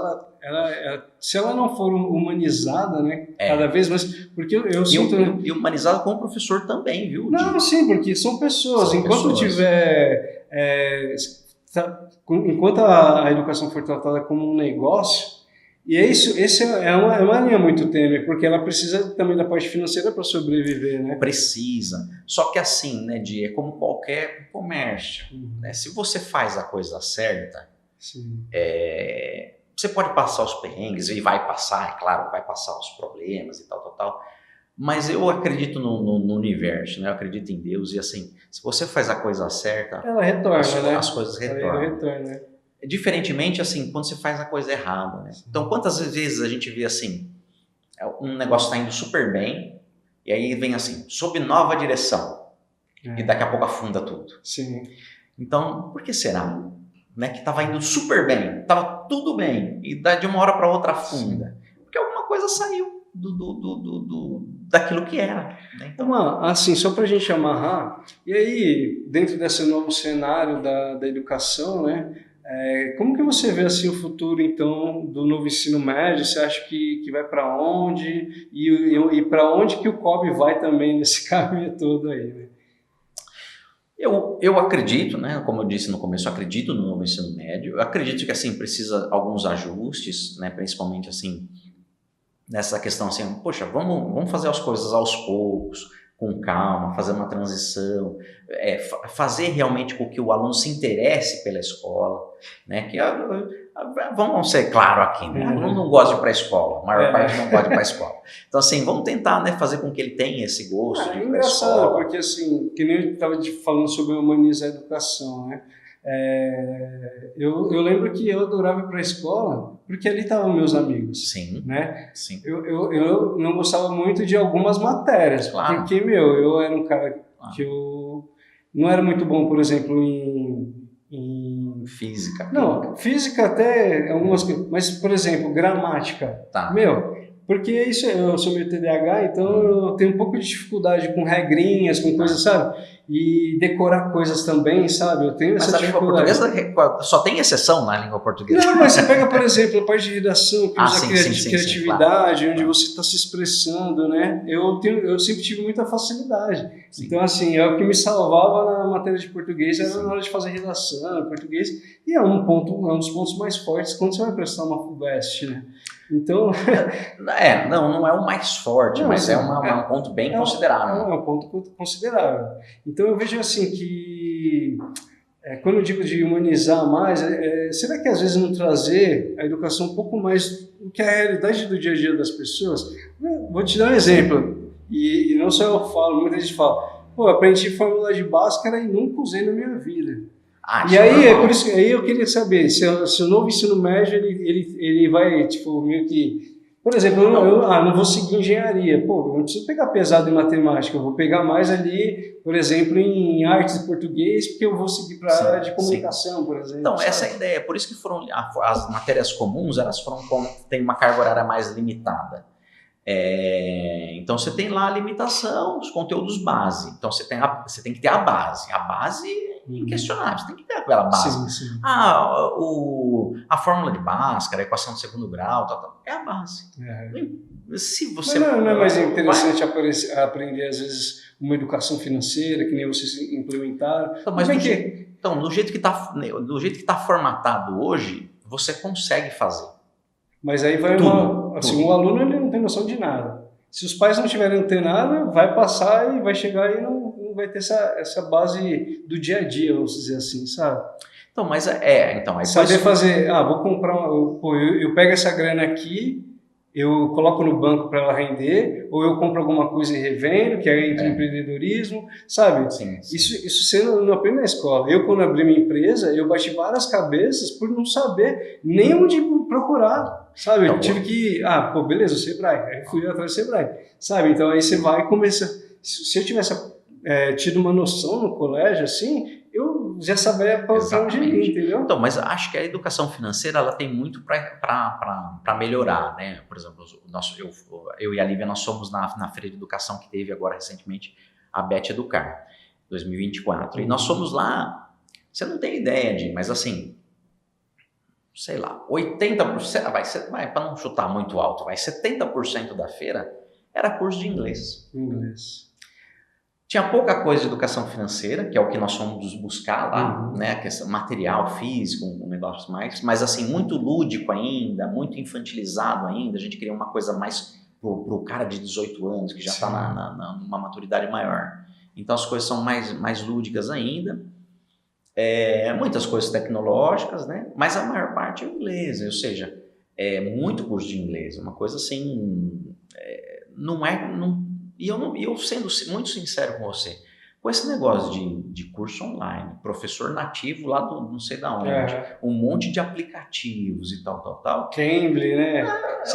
se ela não for humanizada, né, cada vez mais... Porque eu sinto... E humanizada com o professor também, viu? Não, sim, porque são pessoas. Enquanto tiver... enquanto a educação for tratada como um negócio... E esse é uma linha muito tênue, porque ela precisa também da parte financeira para sobreviver, né? Precisa. Só que assim, né, Di, é como qualquer comércio. Né? Se você faz a coisa certa, você pode passar os perrengues, e vai passar, é claro, vai passar os problemas e tal. Mas eu acredito no universo, né? Eu acredito em Deus e assim, se você faz a coisa certa, ela retorna, né? As coisas retornam. Né? Diferentemente, assim, quando você faz a coisa errada, né? Então, quantas vezes a gente vê assim, um negócio está indo super bem, e aí vem assim, sob nova direção, e daqui a pouco afunda tudo. Sim. Então, por que será? Né? Que estava indo super bem, estava tudo bem, e de uma hora para outra afunda. Porque alguma coisa saiu daquilo que era. Né? Então, assim, só para a gente amarrar, e aí, dentro desse novo cenário da educação, né? Como que você vê assim, o futuro, então, do novo ensino médio? Você acha que vai para onde? E para onde que o COB vai também nesse caminho todo aí? Né? Eu acredito, né, como eu disse no começo, eu acredito no novo ensino médio. Eu acredito que assim, precisa alguns ajustes, né, principalmente assim, nessa questão assim, poxa, vamos fazer as coisas aos poucos, com calma, fazer uma transição, fazer realmente com que o aluno se interesse pela escola, né? Que vamos ser claro aqui, né? O aluno não gosta de ir para a escola, a maior parte não gosta de ir para a escola. Então assim, vamos tentar, né, fazer com que ele tenha esse gosto de ir para a escola. É engraçado, porque assim, que nem eu estava falando sobre humanizar a educação, né? Eu lembro que eu adorava ir para a escola porque ali estavam meus amigos. Sim. Né? Sim. Eu não gostava muito de algumas matérias, claro. Porque, eu era um cara que eu não era muito bom, por exemplo, em física. Não, física até algumas coisas, mas, por exemplo, gramática. Tá. Porque eu sou meio TDAH, então eu tenho um pouco de dificuldade com regrinhas, com coisas, sabe? E decorar coisas também, sabe? Eu tenho essa dificuldade. Mas a língua portuguesa só tem exceção na língua portuguesa? Não, mas você pega, por exemplo, a parte de redação, que usa criatividade, claro. Onde você está se expressando, né? Eu sempre tive muita facilidade. Sim. Então, assim, o que me salvava na matéria de português era na hora de fazer redação, português, e é um dos pontos mais fortes quando você vai prestar uma FUVEST, né? Então... não é o mais forte, mas é um ponto bem considerável. É um ponto considerável. Então eu vejo assim que, quando eu digo de humanizar mais, será que às vezes não trazer a educação um pouco mais do que a realidade do dia a dia das pessoas? Vou te dar um exemplo, e não só eu falo, muita gente fala, aprendi fórmula de Bhaskara e nunca usei na minha vida. E aí, é por isso que aí eu queria saber se o novo ensino médio ele vai, tipo, meio que... Por exemplo, eu não vou seguir engenharia. Pô, eu não preciso pegar pesado em matemática, eu vou pegar mais ali, por exemplo, em artes e português, porque eu vou seguir para a área de comunicação, por exemplo. Então, essa é a ideia. Por isso que as matérias comuns, elas têm uma carga horária mais limitada. Então, você tem lá a limitação dos conteúdos base. Então, você tem que ter a base. A base inquestionável, você tem que ter aquela base. Sim. A fórmula de Bhaskara, a equação de segundo grau, é a base. Se você não é mais interessante aprender, às vezes, uma educação financeira, que nem vocês implementaram? Então, do jeito que está formatado hoje, você consegue fazer. Mas aí vai um aluno ele não tem noção de nada. Se os pais não tiverem antenado, vai passar e vai chegar e não vai ter essa base do dia a dia, vamos dizer assim, sabe? Então, mas aí saber fazer, vou comprar eu pego essa grana aqui, eu coloco no banco para ela render, ou eu compro alguma coisa e revendo, que é empreendedorismo, sabe? Sim. Isso você não aprende na escola. Eu, quando abri minha empresa, eu bati várias cabeças por não saber nem onde procurar, sabe? Eu tive que, beleza, o Sebrae. Aí fui atrás do Sebrae, sabe? Então aí você vai e começa... Se eu tivesse tido uma noção no colégio, assim, eu já sabia para onde ir, entendeu? Então, mas acho que a educação financeira ela tem muito para melhorar, né? Por exemplo, eu e a Lívia, nós somos na Feira de Educação que teve agora recentemente, a Bet Educar, 2024. E nós somos lá, você não tem ideia, mas assim, sei lá, 80%, para não chutar muito alto, 70% da feira era curso de inglês. Tinha pouca coisa de educação financeira, que é o que nós fomos buscar lá, né? Questão material, físico, um negócio mais, mas assim, muito lúdico ainda, muito infantilizado ainda. A gente queria uma coisa mais pro cara de 18 anos, que já está numa maturidade maior. Então as coisas são mais lúdicas ainda. Muitas coisas tecnológicas, né? Mas a maior parte é inglês, ou seja, muito curso de inglês, uma coisa assim, E eu sendo muito sincero com você, com esse negócio de curso online, professor nativo lá do não sei da onde, um monte de aplicativos e tal. Cambly, né?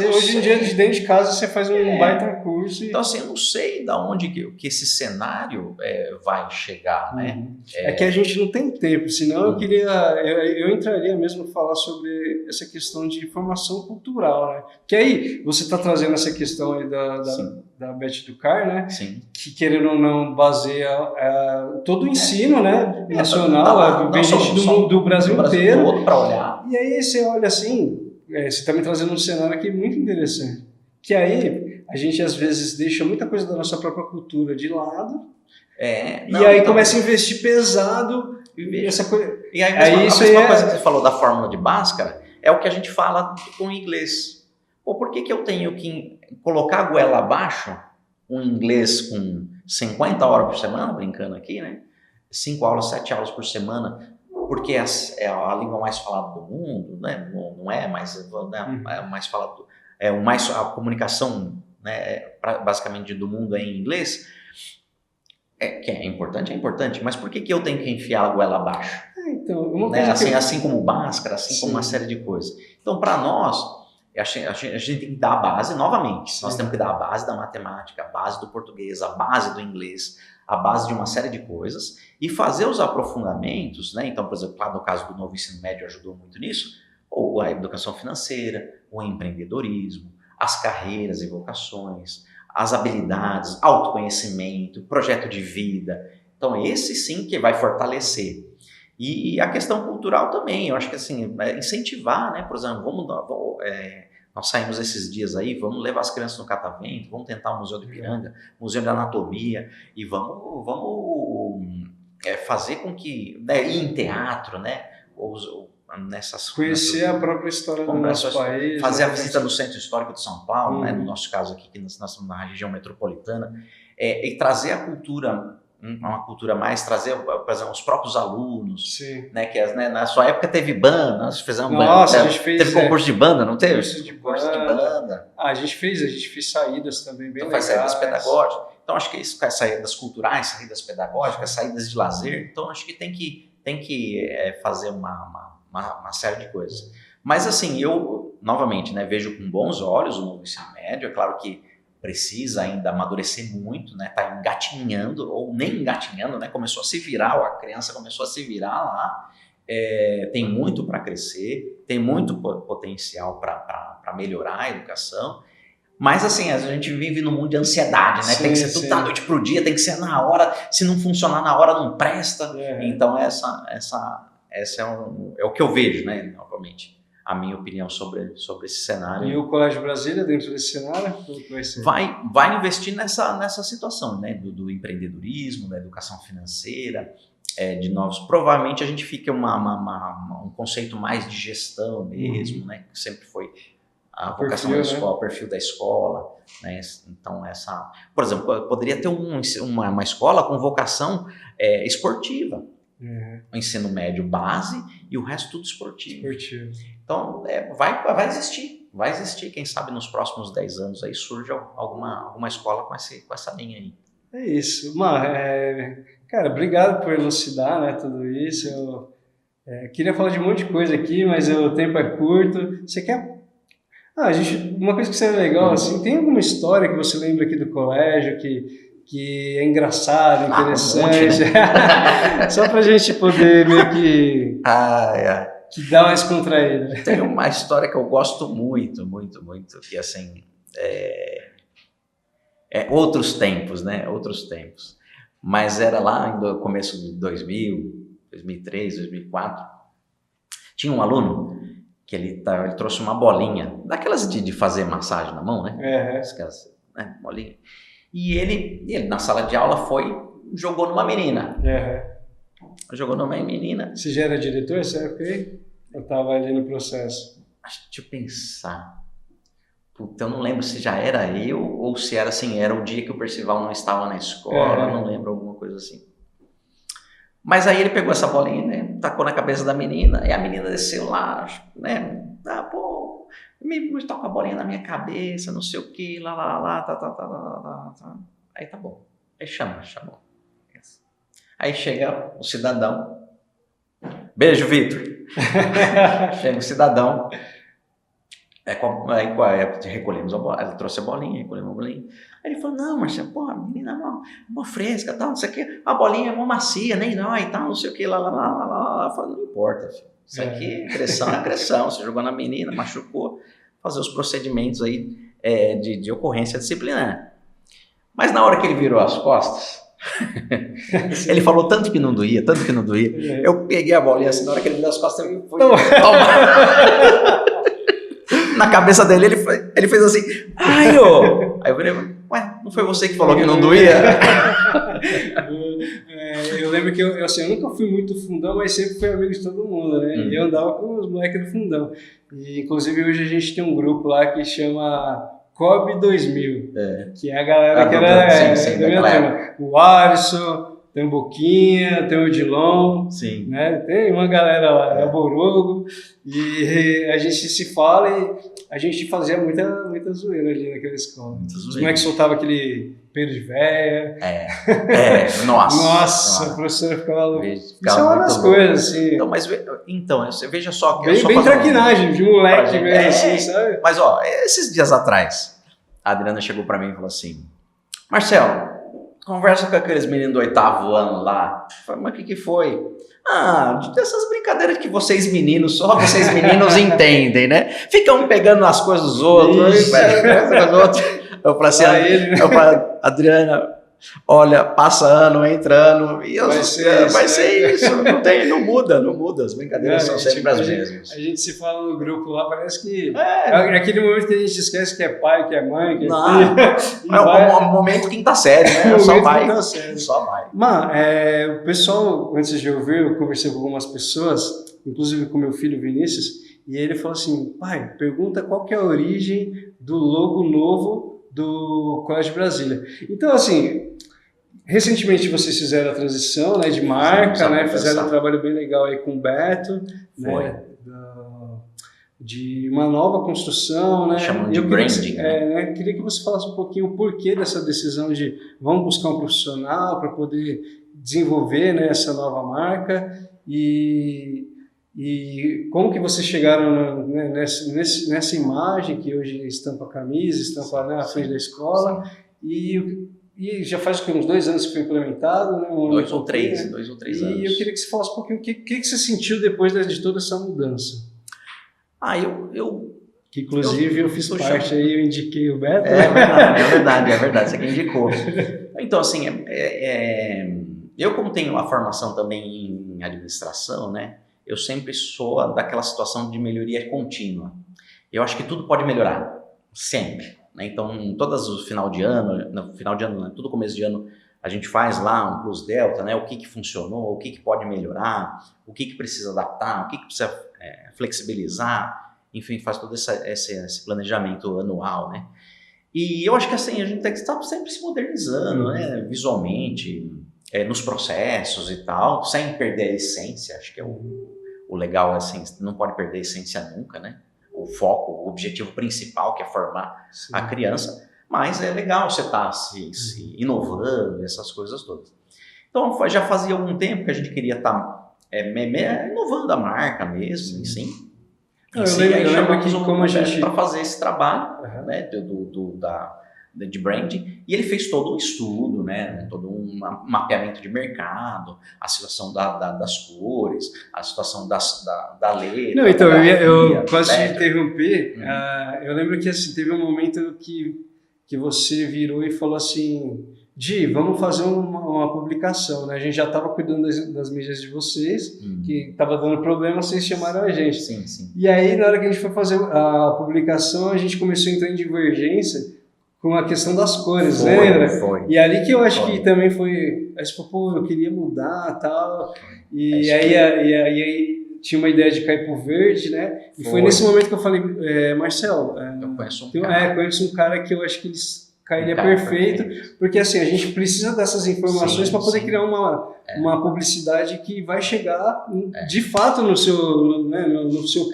Hoje em dia, de dentro de casa, você faz um baita curso. Então, assim, eu não sei da onde que esse cenário vai chegar, né? É que a gente não tem tempo, senão eu entraria mesmo falar sobre essa questão de formação cultural, né? Que aí, você está trazendo essa questão aí da Bet Educar, né? Sim. Que, querendo ou não, baseia todo o ensino, né? Nacional, vem gente do Brasil inteiro. Todo para olhar. E aí você olha assim, você está me trazendo um cenário aqui muito interessante. Que aí a gente às vezes deixa muita coisa da nossa própria cultura de lado. Começa a investir pesado. E aí a mesma coisa que você falou da fórmula de Bhaskara é o que a gente fala com o inglês. Por que eu tenho que colocar a goela abaixo um inglês com 50 horas por semana, brincando aqui, né? 5 aulas, 7 aulas por semana, porque é a língua mais falada do mundo, né? Não é mais, é mais falado, a comunicação, né? Basicamente do mundo é em inglês. Que é importante, mas por que eu tenho que enfiar a goela abaixo? Então, assim como o Bhaskara, como uma série de coisas. Então, para nós, a gente tem que dar a base novamente. Nós temos que dar a base da matemática, a base do português, a base do inglês, a base de uma série de coisas e fazer os aprofundamentos, né? Então, por exemplo, lá no caso do novo ensino médio ajudou muito nisso, ou a educação financeira, o empreendedorismo, as carreiras e vocações, as habilidades, autoconhecimento, projeto de vida. Então, esse sim que vai fortalecer. E a questão cultural também, eu acho que assim, incentivar, né? Por exemplo, nós saímos esses dias aí, vamos levar as crianças no catavento, vamos tentar o Museu do Ipiranga, Museu de Anatomia, e vamos fazer com que, ir em teatro, né? Conhecer a própria história do nosso país. Fazer a visita no Centro Histórico de São Paulo, né? No nosso caso aqui, que nós estamos na região metropolitana, e trazer a cultura, uma cultura mais, trazer, por exemplo, os próprios alunos, né? Que na sua época teve banda, nós fizemos banda. A gente fez, teve concurso de banda, não teve? Concurso de banda. A gente fez saídas também bem legais. Faz saídas pedagógicas. Então, acho que isso, saídas culturais, saídas pedagógicas, saídas de lazer. Então, acho que tem que fazer uma série de coisas. Mas assim, eu, novamente, né, vejo com bons olhos o novo ensino médio. É claro que precisa ainda amadurecer muito, né? Tá engatinhando, ou nem engatinhando, né? Começou a se virar, a criança começou a se virar lá. Tem muito para crescer, tem muito potencial para melhorar a educação. Mas assim, a gente vive num mundo de ansiedade, né? Tem que ser tudo da noite pro dia, tem que ser na hora. Se não funcionar na hora, não presta. Então essa é o que eu vejo, né? Novamente, a minha opinião sobre esse cenário. E o Colégio Brasília, dentro desse cenário, como que vai ser? Vai investir nessa situação, né? Do empreendedorismo, da educação financeira, de novos. Provavelmente a gente fica um conceito mais de gestão mesmo, né? Que sempre foi a vocação da escola, o perfil da escola, né? Então por exemplo, poderia ter uma escola com vocação esportiva. O ensino médio base e o resto tudo esportivo. Então, vai existir, quem sabe nos próximos 10 anos aí surge alguma escola com essa linha aí. É isso. Cara, obrigado por elucidar, né, tudo isso. Eu queria falar de um monte de coisa aqui, mas o tempo é curto. Você quer... uma coisa que seria legal, assim, tem alguma história que você lembra aqui do colégio que é engraçado, interessante, né? Só pra gente poder meio que dar uma descontraída. Tem uma história que eu gosto muito, que assim, outros tempos, né? Outros tempos. Mas era lá no começo de 2000, 2003, 2004. Tinha um aluno que ele trouxe uma bolinha, daquelas de fazer massagem na mão, né? Bolinha. E ele, na sala de aula, jogou numa menina. Jogou numa menina. Você já era diretor, certo? Eu estava ali no processo. Deixa eu pensar. Puta, eu não lembro se já era eu ou se era assim, era o dia que o Percival não estava na escola, não lembro, alguma coisa assim. Mas aí ele pegou essa bolinha, né? Tacou na cabeça da menina, e a menina desceu lá, né? Me toca a bolinha na minha cabeça, não sei o que, tá. Aí tá bom. Aí chamou. Aí chega o cidadão. Beijo, Vitor. Chega o cidadão. Recolhemos a bola. Ela trouxe a bolinha, recolhemos a bolinha. Aí ele falou: não, Marcelo, pô, a menina é mó fresca, tal, não sei o que. A bolinha é mó macia, nem dói, tal, não sei o que, lá. Eu falei: não importa, filho. Isso aqui, agressão é agressão. Você jogou na menina, machucou. Fazer os procedimentos aí de ocorrência disciplinar. Mas na hora que ele virou as costas, ele falou tanto que não doía. Eu peguei a bolinha assim, na hora que ele virou as costas, eu fui tomar. Na cabeça dele, ele fez assim, Aí eu falei: ué, não foi você que falou que não doía? Eu lembro que eu nunca fui muito fundão, mas sempre fui amigo de todo mundo, né? E eu andava com os moleques do fundão. E, inclusive, hoje a gente tem um grupo lá que chama COB 2000, que é a galera que era da minha turma. O Alisson, tem o Boquinha, tem o Odilon, né? Tem uma galera lá, é o Borogo, e a gente se fala e a gente fazia muita zoeira ali naquela escola. Os moleques soltavam aquele peido de véia. Nossa, a professora ficava louca. Isso é uma das coisas, assim. Então, você veja só que... Bem traquinagem, de moleque mesmo, assim, sabe? Mas, esses dias atrás, a Adriana chegou pra mim e falou assim: Marcelo, conversa com aqueles meninos do 8º ano lá. Eu falei: mas o que foi? Dessas brincadeiras que vocês meninos entendem, né? Ficam pegando as coisas dos outros. Eu falei assim, Adriana, olha, passa ano, entra ano, e vai ser isso, não muda, as brincadeiras são sempre as mesmas. A gente se fala no grupo lá, parece que é aquele momento que a gente esquece que é pai, que é mãe, que é filho. É um momento quinta série, né? Só vai. Mano, o pessoal, antes de ouvir, eu conversei com algumas pessoas, inclusive com meu filho Vinícius, e ele falou assim: pai, pergunta qual que é a origem do logo novo do Colégio Brasília. Então, assim, recentemente vocês fizeram a transição, né, de marca, né, fizeram um trabalho bem legal aí com o Beto, né, de uma nova construção, né? Chamam de branding, né? Queria que você falasse um pouquinho o porquê dessa decisão de vamos buscar um profissional para poder desenvolver, né, essa nova marca e como que vocês chegaram nessa imagem que hoje estampa a camisa, estampa, né, a frente da escola e já faz uns 2 anos que foi implementado, né? 2 ou 3 anos. E eu queria que você falasse um pouquinho o que você sentiu depois de toda essa mudança. Que inclusive eu fiz parte aí, eu indiquei o Beto. É verdade, você que indicou. Então, assim, eu como tenho a formação também em administração, né, eu sempre sou daquela situação de melhoria contínua. Eu acho que tudo pode melhorar, sempre. Né? Então, todo final de ano, todo começo de ano, a gente faz lá um Plus Delta, né, o que funcionou, o que pode melhorar, o que precisa adaptar, o que precisa flexibilizar. Enfim, faz todo esse planejamento anual, né? E eu acho que assim, a gente tem que estar sempre se modernizando, né? Visualmente, nos processos e tal, sem perder a essência. Acho que é o legal, assim, não pode perder a essência nunca, né? O foco, o objetivo principal, que é formar a criança. Mas é legal você estar se inovando, essas coisas todas. Então, já fazia algum tempo que a gente queria estar inovando a marca mesmo, assim. Eu lembro que como a gente para fazer esse trabalho, né, de branding, e ele fez todo um estudo, né, todo um mapeamento de mercado, a situação das cores, a situação da letra. Não, então eu quase te interrompi. Eu lembro que assim, teve um momento que você virou e falou assim: Di, vamos fazer uma publicação, né? A gente já estava cuidando das mídias de vocês, que estava dando problema, vocês chamaram a gente. Sim. E aí, na hora que a gente foi fazer a publicação, a gente começou a entrar em divergência com a questão das cores, lembra? Foi. E ali que eu acho que também foi... Aí você falou, pô, eu queria mudar e tal. E aí tinha uma ideia de cair pro verde, né? E foi nesse momento que eu falei, Marcelo, conheço um cara que eu acho que eles... Cairia perfeito, porque assim, a gente precisa dessas informações para poder criar uma publicidade que vai chegar de fato no seu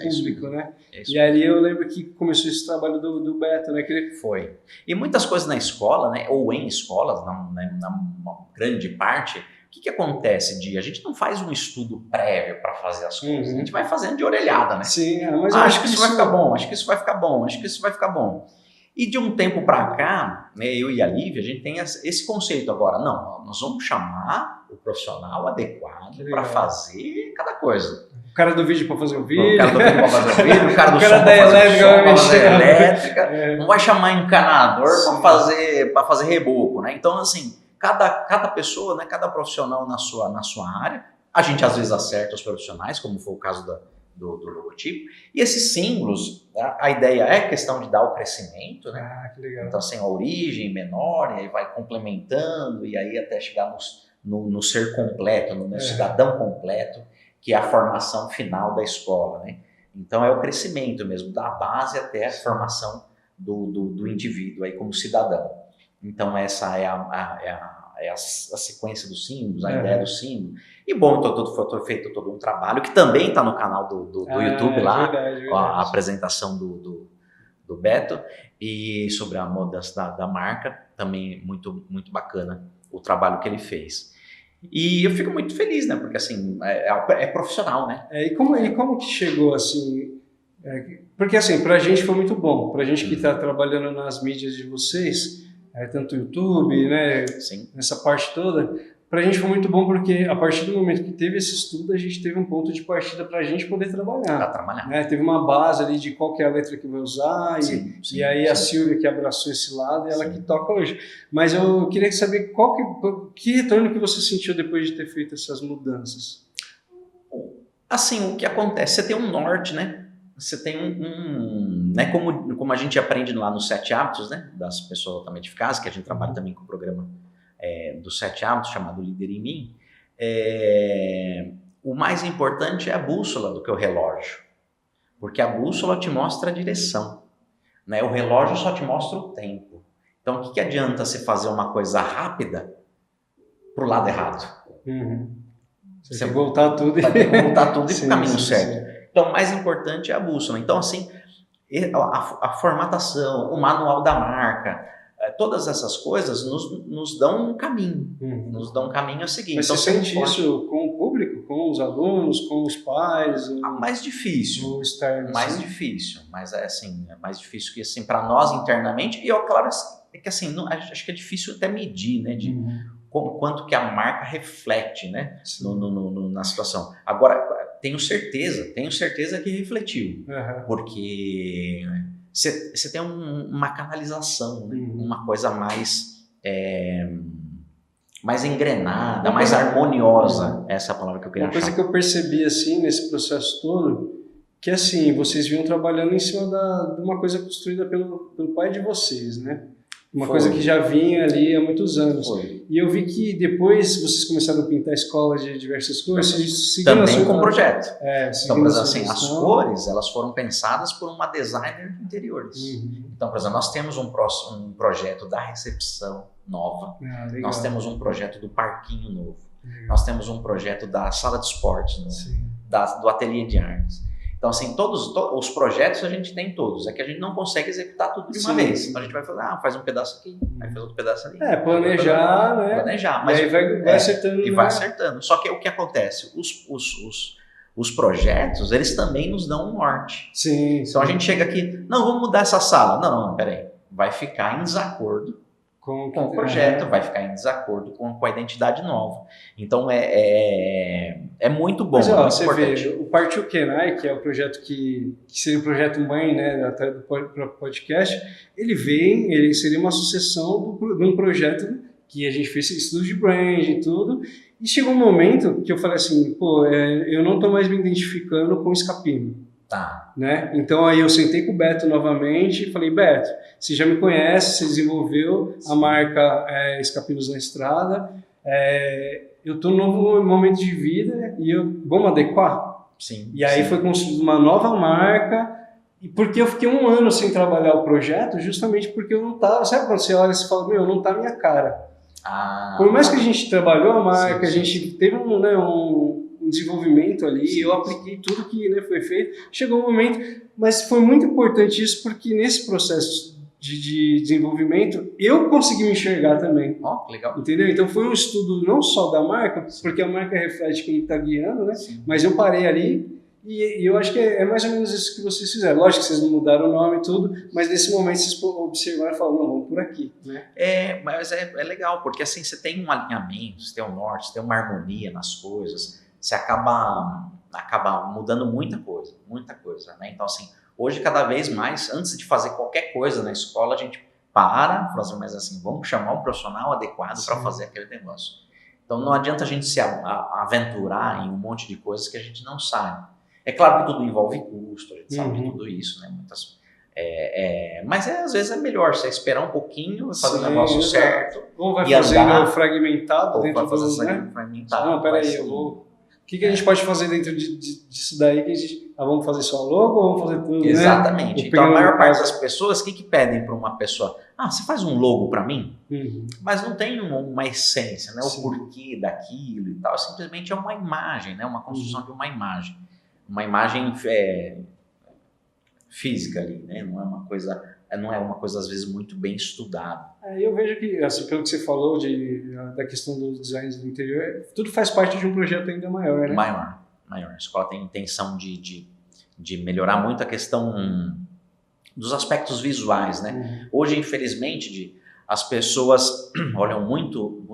público, né? E ali eu lembro que começou esse trabalho do Beto, né? Foi. E muitas coisas na escola, né? Ou em escolas, na grande parte, o que acontece, a gente não faz um estudo prévio para fazer as coisas, a gente vai fazendo de orelhada, né? Sim, mas acho que isso vai ficar bom, acho que isso vai ficar bom, acho que isso vai ficar bom. E de um tempo para cá, né, eu e a Lívia, a gente tem esse conceito agora. Não, nós vamos chamar o profissional adequado para fazer cada coisa. O cara do vídeo para fazer o vídeo. O cara do vídeo para fazer o vídeo, o cara do som para fazer elétrica. Não vai chamar encanador para fazer reboco, né? Então, assim, cada pessoa, né, cada profissional na sua área, a gente às vezes acerta os profissionais, como foi o caso do logotipo, e esses símbolos, a ideia é questão de dar o crescimento, né? Que legal. Então, assim, a origem menor, e aí vai complementando, e aí até chegar no ser completo, no cidadão completo, que é a formação final da escola, né? Então, é o crescimento mesmo, da base até a formação do indivíduo aí como cidadão. Então, essa é a sequência dos símbolos, a ideia do símbolo. E bom, então foi feito todo um trabalho, que também está no canal do YouTube lá, verdade. A apresentação do Beto, e sobre a mudança da marca, também muito, muito bacana o trabalho que ele fez. E eu fico muito feliz, né, porque assim, é profissional, né? E como que chegou assim... porque assim, pra gente foi muito bom, pra gente que está trabalhando nas mídias de vocês, tanto o YouTube, né, nessa parte toda, pra gente foi muito bom porque a partir do momento que teve esse estudo, a gente teve um ponto de partida pra gente poder trabalhar. Né? Teve uma base ali de qual que é a letra que vai usar, e aí a Silvia que abraçou esse lado, e ela que toca hoje. Mas eu queria saber que retorno que você sentiu depois de ter feito essas mudanças? Assim, o que acontece? Você tem um norte, né? Você tem né, como a gente aprende lá nos 7 hábitos, né, das pessoas altamente eficazes, que a gente trabalha também com o programa dos 7 hábitos, chamado Líder em Mim, o mais importante é a bússola do que o relógio, porque a bússola te mostra a direção, né? O relógio só te mostra o tempo. Então, o que adianta você fazer uma coisa rápida para o lado errado? Você tem que voltar tudo e ir para o caminho certo. Então, o mais importante é a bússola. Então, assim, a formatação, o manual da marca, todas essas coisas nos dão um caminho. Nos dão um caminho a seguir. Mas então, você sente isso com o público, com os alunos, com os pais? Mais difícil. O externo, mais assim? difícil. Mas é assim, é mais difícil que assim, para nós internamente. E eu, claro, é que assim, acho que é difícil até medir, né? De quanto que a marca reflete, né? Na situação. Agora, tenho certeza que refletiu. Porque você tem uma canalização, né? Uma coisa mais engrenada, mais harmoniosa. Essa é a palavra que eu queria achar. Uma coisa que eu percebi assim nesse processo todo, que assim, vocês vinham trabalhando em cima de uma coisa construída pelo pai de vocês, né? Uma coisa que já vinha ali há muitos anos. E eu vi que depois vocês começaram a pintar a escola de diversas cores. Também com projeto. Então, por exemplo, assim, as cores, elas foram pensadas por uma designer de interiores. Então, por exemplo, nós temos um projeto da recepção nova. Nós temos um projeto do parquinho novo. Nós temos um projeto da sala de esportes novo. Do ateliê de artes. Então, assim, todos os projetos a gente tem todos. É que a gente não consegue executar tudo de uma vez. Então, a gente vai fazer, faz um pedaço aqui, aí faz outro pedaço ali. Planejar, né? Planejar. Mas e aí vai acertando. E vai acertando. Só que o que acontece? Os projetos, eles também nos dão um norte. Então, a gente chega aqui, não, vamos mudar essa sala. Não, peraí. Vai ficar em desacordo com o projeto, vai ficar em desacordo com a identidade nova. Então, é muito bom. Mas, muito você importante. vê, o Partiu Kenai, que é o projeto que seria o projeto mãe, né, até do podcast, ele seria uma sucessão de um projeto que a gente fez estudo de brand e tudo, e chegou um momento que eu falei assim, eu não estou mais me identificando com o Escapino. Né? Então aí eu sentei com o Beto novamente e falei, Beto, você já me conhece, você desenvolveu a marca Escapinos na Estrada, eu estou num novo momento de vida e vamos adequar? E aí foi construída uma nova marca, e porque eu fiquei 1 ano sem trabalhar o projeto, justamente porque eu não estava, sabe quando você olha e fala, não está a minha cara. Por mais que a gente trabalhou a marca, a gente teve um desenvolvimento ali, eu apliquei tudo que foi feito, chegou um momento, mas foi muito importante isso porque nesse processo de desenvolvimento eu consegui me enxergar também. Legal. Entendeu? Então foi um estudo não só da marca, porque a marca reflete quem está guiando, né? Mas eu parei ali e eu acho que é mais ou menos isso que vocês fizeram. Lógico que vocês não mudaram o nome e tudo, mas nesse momento vocês observaram e falaram, não, vamos por aqui. Né? Mas é legal, porque assim você tem um alinhamento, você tem um norte, você tem uma harmonia nas coisas, você acaba mudando muita coisa, né? Então, assim, hoje, cada vez mais, antes de fazer qualquer coisa na escola, a gente fala assim, mas assim, vamos chamar um profissional adequado para fazer aquele negócio. Então, não adianta a gente se aventurar em um monte de coisas que a gente não sabe. É claro que tudo envolve custo, a gente sabe de tudo isso, né? Mas às vezes é melhor você esperar um pouquinho, fazer o negócio certo. Ou vai fazendo fragmentado dentro do... fragmentado. Não, peraí, O que a gente pode fazer dentro disso daí? Que a gente, vamos fazer só logo ou vamos fazer tudo? Exatamente. Né? Então, a maior parte das pessoas, o que pedem para uma pessoa? Você faz um logo para mim? Mas não tem uma essência, né? O porquê daquilo e tal. Simplesmente é uma imagem, né? Uma construção de uma imagem. Uma imagem física ali, né? Não é uma coisa, às vezes, muito bem estudada. Eu vejo que, assim, pelo que você falou da questão dos designs do interior, tudo faz parte de um projeto ainda maior, né? Maior. A escola tem intenção de melhorar muito a questão dos aspectos visuais, né? Hoje, infelizmente, as pessoas olham muito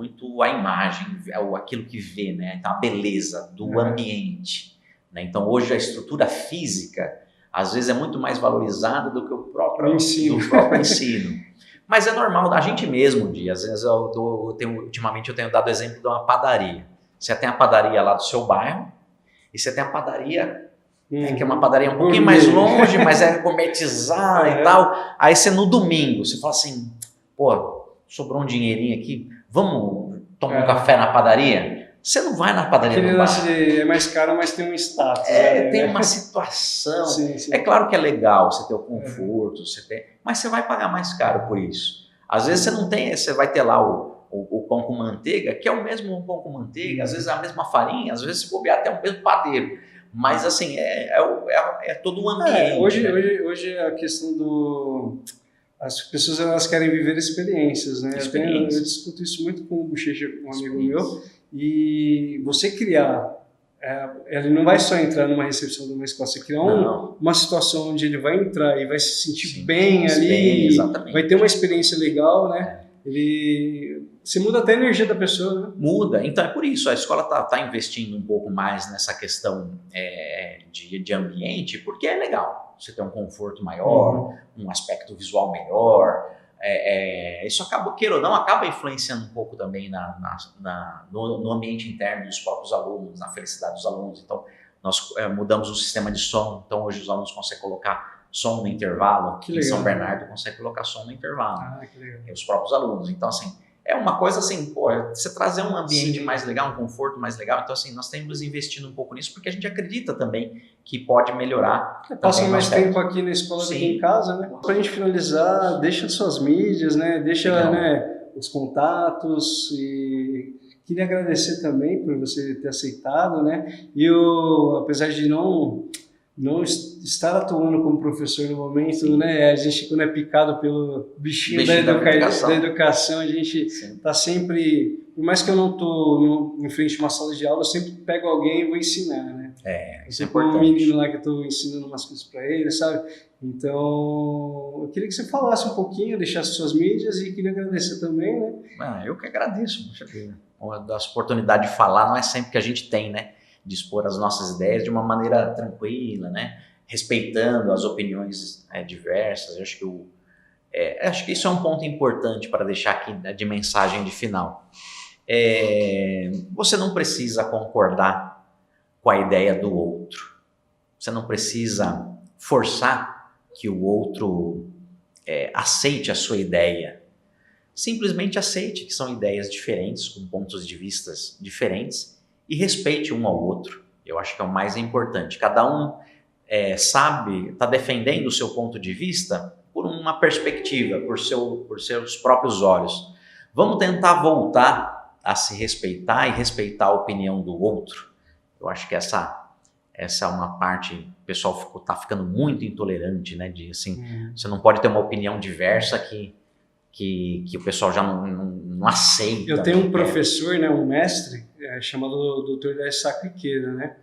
a imagem, aquilo que vê, né? Então, a beleza do ambiente, né? Então, hoje, a estrutura física, às vezes, é muito mais valorizada do que o próprio ensino. Mas é normal, a gente mesmo, às vezes, ultimamente eu tenho dado exemplo de uma padaria. Você tem a padaria lá do seu bairro, e você tem a padaria, que é uma padaria um pouquinho mais longe, mas é gourmetizada e tal. Aí você, no domingo, você fala assim, sobrou um dinheirinho aqui, vamos tomar um café na padaria? Você não vai na padaria do bairro. É mais caro, mas tem um status. Tem uma situação. Sim. É claro que é legal você ter o conforto, mas você vai pagar mais caro por isso. Às vezes você não tem, você vai ter lá o pão com manteiga, que é o mesmo pão com manteiga, às vezes é a mesma farinha, às vezes se bobear até o mesmo padeiro. Mas, assim, é todo um ambiente. Hoje a questão do... As pessoas, elas querem viver experiências, né? Eu discuto isso muito com o Bochecha, um amigo meu, e você criar... ele não vai só entrar numa recepção de uma escola, você criar uma situação onde ele vai entrar e vai se sentir bem ali, vai ter uma experiência legal, né? Você muda até a energia da pessoa, né? Muda, então é por isso, a escola tá investindo um pouco mais nessa questão de ambiente, porque é legal. Você tem um conforto maior, um aspecto visual melhor, isso acaba, queira ou não, acaba influenciando um pouco também no ambiente interno dos próprios alunos, na felicidade dos alunos. Então, nós mudamos o sistema de som, então hoje os alunos conseguem colocar som no intervalo, aqui em São Bernardo consegue colocar som no intervalo, que legal. E os próprios alunos. Então, assim, é uma coisa assim, você trazer um ambiente mais legal, um conforto mais legal. Então, assim, nós temos investindo um pouco nisso, porque a gente acredita também que pode melhorar. Passa mais tempo aqui na escola do que em casa, né? Para a gente finalizar, deixa suas mídias, né? Deixa os contatos e... Queria agradecer também por você ter aceitado, né? E apesar de não estar atuando como professor no momento, né? A gente, quando é picado pelo bichinho da educação, a gente está sempre... Por mais que eu não estou em frente a uma sala de aula, eu sempre pego alguém e vou ensinar, né? Isso é importante. importante. Um menino lá que eu estou ensinando umas coisas para ele, sabe? Então, eu queria que você falasse um pouquinho, deixasse suas mídias e queria agradecer também, né? Eu que agradeço, poxa vida. A oportunidade de falar não é sempre que a gente tem, né? De expor as nossas ideias de uma maneira tranquila, né? Respeitando as opiniões diversas. Eu acho que isso é um ponto importante para deixar aqui de mensagem de final. Você não precisa concordar com a ideia do outro. Você não precisa forçar que o outro aceite a sua ideia. Simplesmente aceite que são ideias diferentes, com pontos de vista diferentes, e respeite um ao outro. Eu acho que é o mais importante. Cada um está defendendo o seu ponto de vista por uma perspectiva, por seus próprios olhos. Vamos tentar voltar a se respeitar e respeitar a opinião do outro. Eu acho que essa é uma parte, o pessoal está ficando muito intolerante, né? Você não pode ter uma opinião diversa que o pessoal já não aceita. Eu tenho um professor, né, um mestre, chamado Dr. Daissaco Ikeda, né?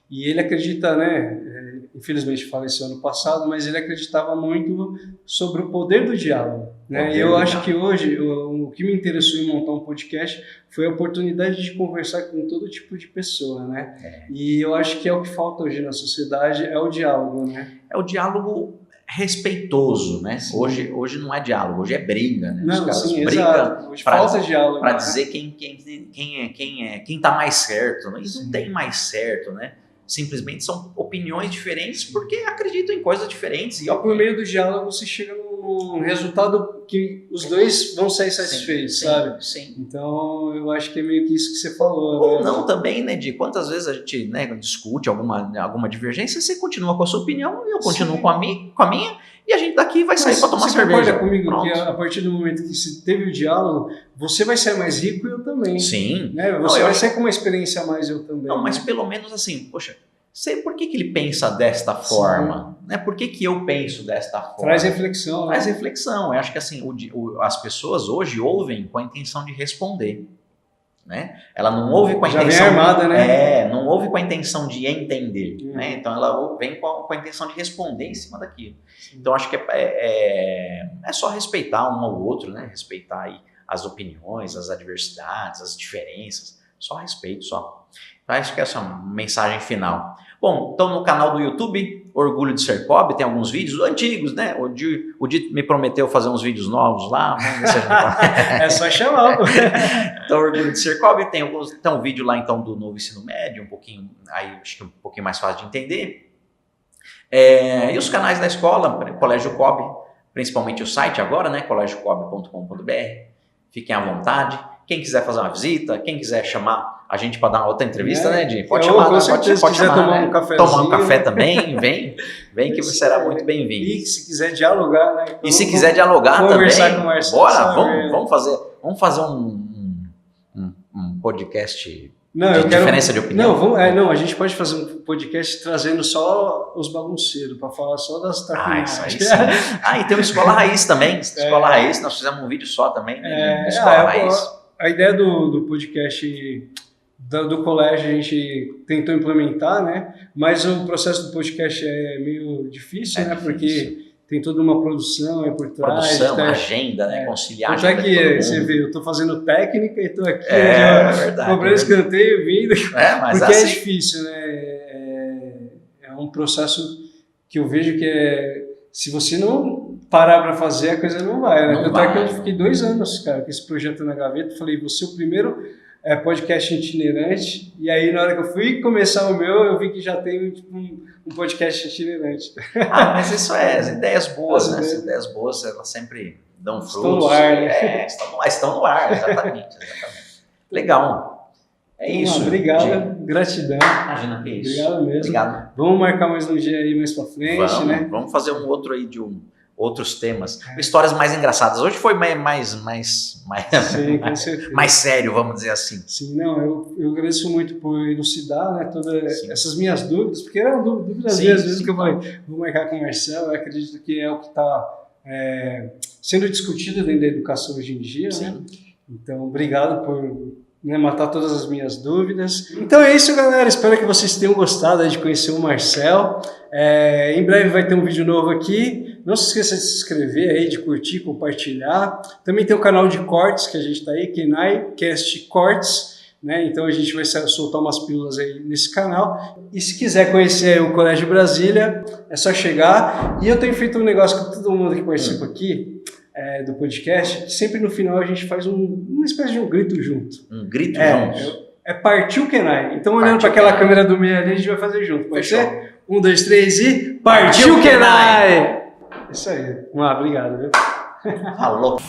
E ele acredita, né, infelizmente faleceu ano passado, mas ele acreditava muito sobre o poder do diálogo, né? E eu acho que hoje, o que me interessou em montar um podcast foi a oportunidade de conversar com todo tipo de pessoa, né? E eu acho que é o que falta hoje na sociedade, é o diálogo, né? É o diálogo respeitoso, né? Hoje não é diálogo, hoje é briga, né? Não, os caras brigam. Hoje falta diálogo para dizer quem tá mais certo, né? Isso não tem mais certo, né? Simplesmente são opiniões diferentes porque acreditam em coisas diferentes. E por meio do diálogo se chega num resultado que os dois vão sair satisfeitos, sabe? Sim. Então eu acho que é meio que isso que você falou. Ou não também, né, de quantas vezes a gente, né, discute alguma divergência, você continua com a sua opinião e eu continuo com a minha, e a gente daqui vai sair para tomar cerveja. Você concorda comigo que a partir do momento que se teve o diálogo, você vai sair mais rico e eu também. Sim. Né? Você vai sair com uma experiência a mais, eu também. Não, mas pelo menos assim, poxa, por que ele pensa desta forma? Né? Por que eu penso desta forma? Traz reflexão. Né? Traz reflexão. Eu acho que assim, as pessoas hoje ouvem com a intenção de responder. Né? Ela não ouve com a intenção... Já vem armada, né? Não ouve com a intenção de entender. Né? Então ela vem com a intenção de responder em cima daquilo. Então acho que é só respeitar um ao outro, né? Respeitar aí as opiniões, as adversidades, as diferenças. Só respeito, só. Então acho que essa é uma mensagem final. Bom, então no canal do YouTube, Orgulho de Ser Cobb, tem alguns vídeos antigos, né? O Di me prometeu fazer uns vídeos novos lá. Vamos ver se a gente... É só chamar. Então, Orgulho de Ser Cobb, tem um vídeo lá então do novo ensino médio, um pouquinho, aí acho que um pouquinho mais fácil de entender. E os canais da escola, Colégio Cobb, principalmente o site agora, né? colégiocobb.com.br. Fiquem à vontade. Quem quiser fazer uma visita, quem quiser chamar a gente para dar uma outra entrevista, né, Di? Pode chamar, com certeza, pode chamar, tomar um cafezinho. Tomar um café também, vem que você será muito bem-vindo. E se quiser dialogar, né? E se quiser dialogar conversar também, com o Marcelo, bora, vamos fazer um podcast Não, de diferença de opinião? Não, a gente pode fazer um podcast trazendo só os bagunceiros, para falar só das traquinagens. Isso aí sim. E tem o Escola Raiz também. Escola Raiz, nós fizemos um vídeo só também, né, de Escola Raiz. A ideia do podcast do colégio a gente tentou implementar, né? Mas o processo do podcast é meio difícil, né? Difícil. Porque tem toda uma produção aí por trás. Agenda, né? Conciliar. Tanto é que você vê, eu estou fazendo técnica e estou aqui, verdade. Cobrando escanteio, vindo. Mas porque assim, é difícil, né? É um processo que eu vejo que se você não parar para fazer, a coisa não vai, né? Tanto é que eu fiquei 2 anos, cara, com esse projeto na gaveta. Falei, vou ser o primeiro podcast itinerante. E aí, na hora que eu fui começar o meu, eu vi que já tem tipo, um podcast itinerante. Mas isso as ideias boas, né? As ideias boas, elas sempre dão frutos. Estão no ar, né? Estão no ar, exatamente. Legal. É isso. Obrigado, gratidão. Imagina que é isso. Obrigado mesmo. Obrigado. Vamos marcar mais um dia aí mais pra frente, né? Vamos fazer um outro aí de outros temas. Histórias mais engraçadas. Hoje foi mais Sim, com certeza. Mais sério, vamos dizer assim. Sim, não, eu agradeço muito por elucidar, né, todas essas minhas dúvidas, porque eram dúvidas às vezes que eu falei, vou marcar com o Marcelo, eu acredito que é o que está sendo discutido dentro da educação hoje em dia, né? Então, obrigado por matar todas as minhas dúvidas. Então é isso, galera. Espero que vocês tenham gostado de conhecer o Marcel. Em breve vai ter um vídeo novo aqui. Não se esqueça de se inscrever aí, de curtir, compartilhar. Também tem o canal de cortes que a gente está aí, Kenai Cast Cortes, né? Então a gente vai soltar umas pílulas aí nesse canal. E se quiser conhecer o Colégio Brasília, é só chegar. E eu tenho feito um negócio com todo mundo que participa aqui do podcast, que sempre no final a gente faz uma espécie de um grito junto. Um grito junto? Partiu Kenai. Então olhando para aquela câmera do meio ali, a gente vai fazer junto. Pode ser? 1, 2, 3 e... Partiu Kenai! Isso aí. Obrigado, viu? Falou!